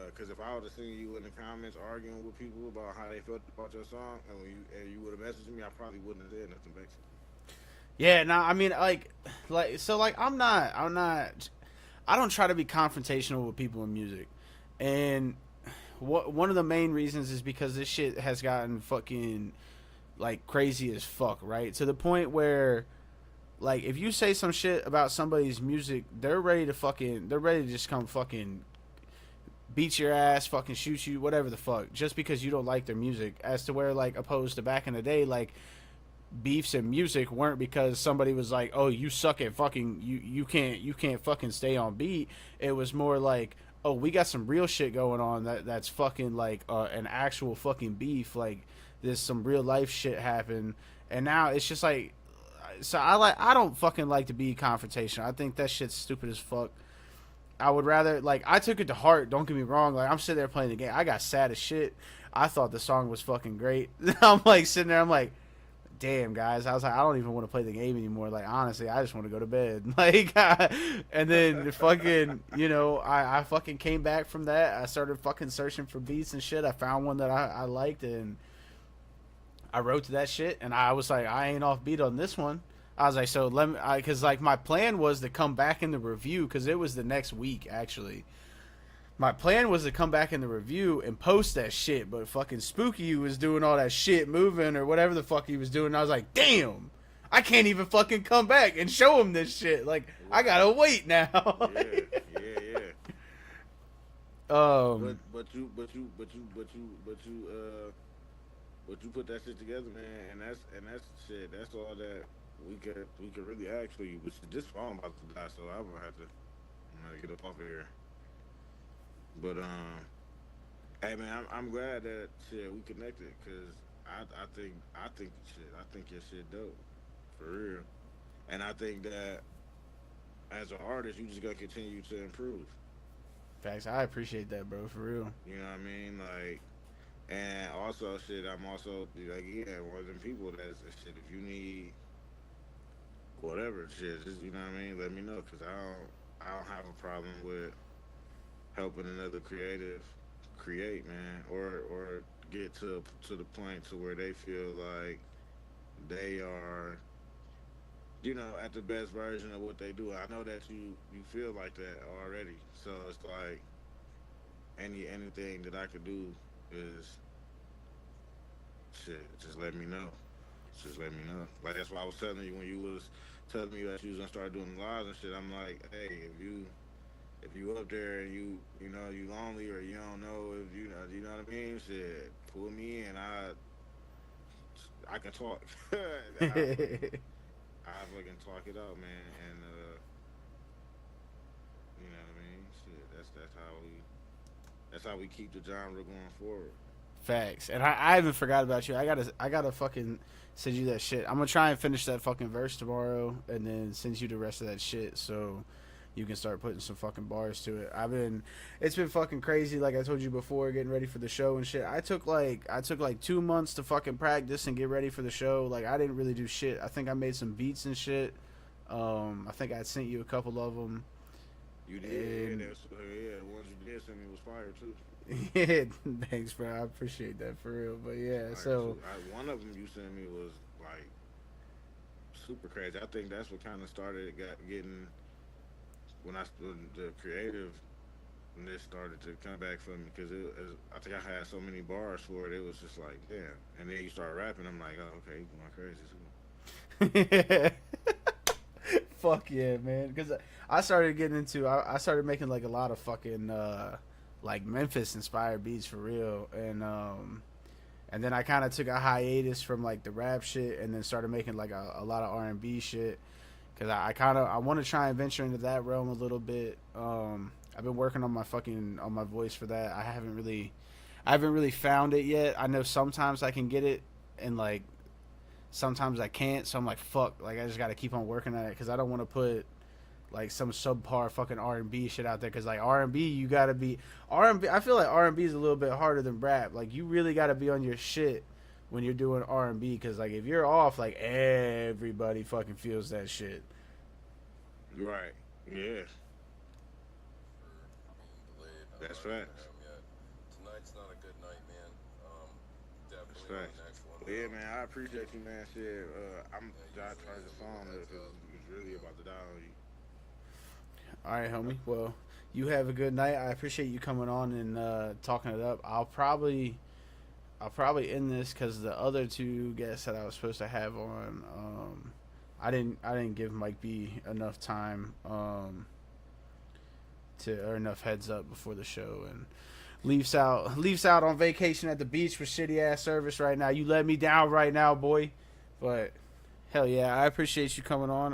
because if I would have seen you in the comments arguing with people about how they felt about your song, and you would have messaged me, I probably wouldn't have said nothing back to you. Yeah, no, I mean, I don't try to be confrontational with people in music. And one of the main reasons is because this shit has gotten fucking, like, crazy as fuck, right? To the point where, like, if you say some shit about somebody's music, they're ready to just come fucking beat your ass, fucking shoot you, whatever the fuck, just because you don't like their music. As to where, like, opposed to back in the day, like, beefs in music weren't because somebody was like, oh, you suck at fucking, you can't fucking stay on beat. It was more like, oh, we got some real shit going on that's fucking like an actual fucking beef. Like, there's some real life shit happen. And now it's just like, so I don't fucking like to be confrontational. I think that shit's stupid as fuck. I would rather, like, I took it to heart, don't get me wrong. Like, I'm sitting there playing the game. I got sad as shit. I thought the song was fucking great. I'm like sitting there, I'm like, damn, guys. I was like, I don't even want to play the game anymore. Like, honestly, I just want to go to bed. Like, and then fucking, you know, I fucking came back from that. I started fucking searching for beats and shit. I found one that I liked, and I wrote to that shit. And I was like, I ain't off beat on this one. I was like, so let me, because like my plan was to come back in the review, because it was the next week actually. My plan was to come back in the review and post that shit, but fucking Spooky was doing all that shit, moving or whatever the fuck he was doing. And I was like, damn, I can't even fucking come back and show him this shit. Like, I gotta wait now. Yeah. But you put that shit together, man, and that's shit. That's all that we could really ask for you. Which this phone about to die, so I'm gonna have to get up off of here. But hey man, I'm glad that shit we connected, cause I think your shit dope, for real, and I think that as an artist, you just gotta continue to improve. Facts, I appreciate that, bro, for real. You know what I mean, like. And also, shit, I'm also, like, yeah, one of them people that's, shit, if you need whatever, shit, just, you know what I mean, let me know, because I don't have a problem with helping another creative create, man, or get to the point to where they feel like they are, you know, at the best version of what they do. I know that you feel like that already, so it's like anything that I could do is shit, just let me know. Like, that's why I was telling you when you was telling me that she was gonna start doing the lives and shit. I'm like, hey, if you up there and you know you lonely or you don't know if you know what I mean, shit, pull me in. I can talk. I fucking talk it out, man, and you know what I mean. Shit, that's how we keep the genre going forward. Facts. And I even forgot about you. I gotta fucking send you that shit. I'm gonna try and finish that fucking verse tomorrow and then send you the rest of that shit so you can start putting some fucking bars to it. It's been fucking crazy, like I told you before, getting ready for the show and shit. I took like 2 months to fucking practice and get ready for the show. Like, I didn't really do shit. I think I made some beats and shit. I think I sent you a couple of them. You did, yeah. The ones you did send me was fire too. Yeah, thanks, bro. I appreciate that for real. But yeah, Like, so one of them you sent me was like super crazy. I think that's what kind of started getting when the creative when this started to come back for me because I think I had so many bars for it. It was just like damn. And then you start rapping. I'm like, oh, okay, you going crazy too. Fuck yeah, man. Because I started getting into I started making like a lot of fucking like Memphis inspired beats for real, and then I kind of took a hiatus from like the rap shit and then started making like a lot of R&B shit because I want to try and venture into that realm a little bit. I've been working on my voice for that. I haven't really found it yet. I know sometimes I can get it and like sometimes I can't, so I'm like fuck, like I just got to keep on working at it because I don't want to put like some subpar fucking R&B shit out there because like R&B you gotta be R&B. I feel like R&B is a little bit harder than rap. Like you really gotta be on your shit when you're doing R&B because like if you're off, like everybody fucking feels that shit. Right. Yeah. That's facts. Tonight's not a good night, man. That's Definitely on facts. the next one. Well, yeah, man. I appreciate you, man. Shit. I'm trying to charge the phone if it's really about to die on you. All right, homie. Well, you have a good night. I appreciate you coming on and talking it up. I'll probably end this because the other two guests that I was supposed to have on, I didn't give Mike B enough time or enough heads up before the show, and leaves out on vacation at the beach with shitty ass service right now. You let me down right now, boy. But hell yeah, I appreciate you coming on.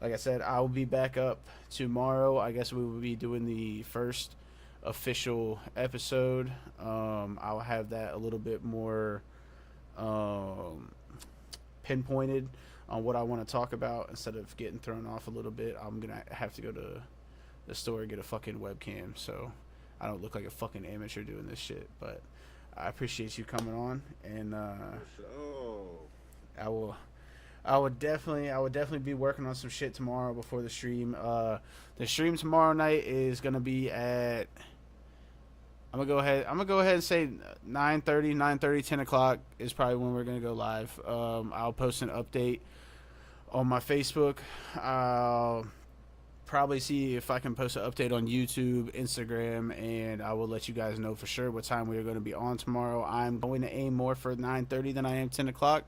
Like I said, I will be back up tomorrow. I guess we will be doing the first official episode. I'll have that a little bit more pinpointed on what I want to talk about instead of getting thrown off a little bit. I'm gonna have to go to the store and get a fucking webcam so I don't look like a fucking amateur doing this shit. But I appreciate you coming on, and I would definitely be working on some shit tomorrow before the stream. The stream tomorrow night is gonna be at I'm gonna go ahead and say 9:30, 10 o'clock is probably when we're gonna go live. I'll post an update on my Facebook. I'll probably see if I can post an update on YouTube, Instagram, and I will let you guys know for sure what time we are going to be on tomorrow. I'm going to aim more for 9:30 than I am 10 o'clock.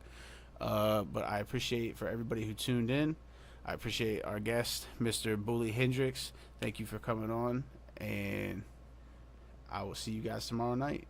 But I appreciate for everybody who tuned in. I appreciate our guest, Mr. Bully Hendrix. Thank you for coming on, and I will see you guys tomorrow night.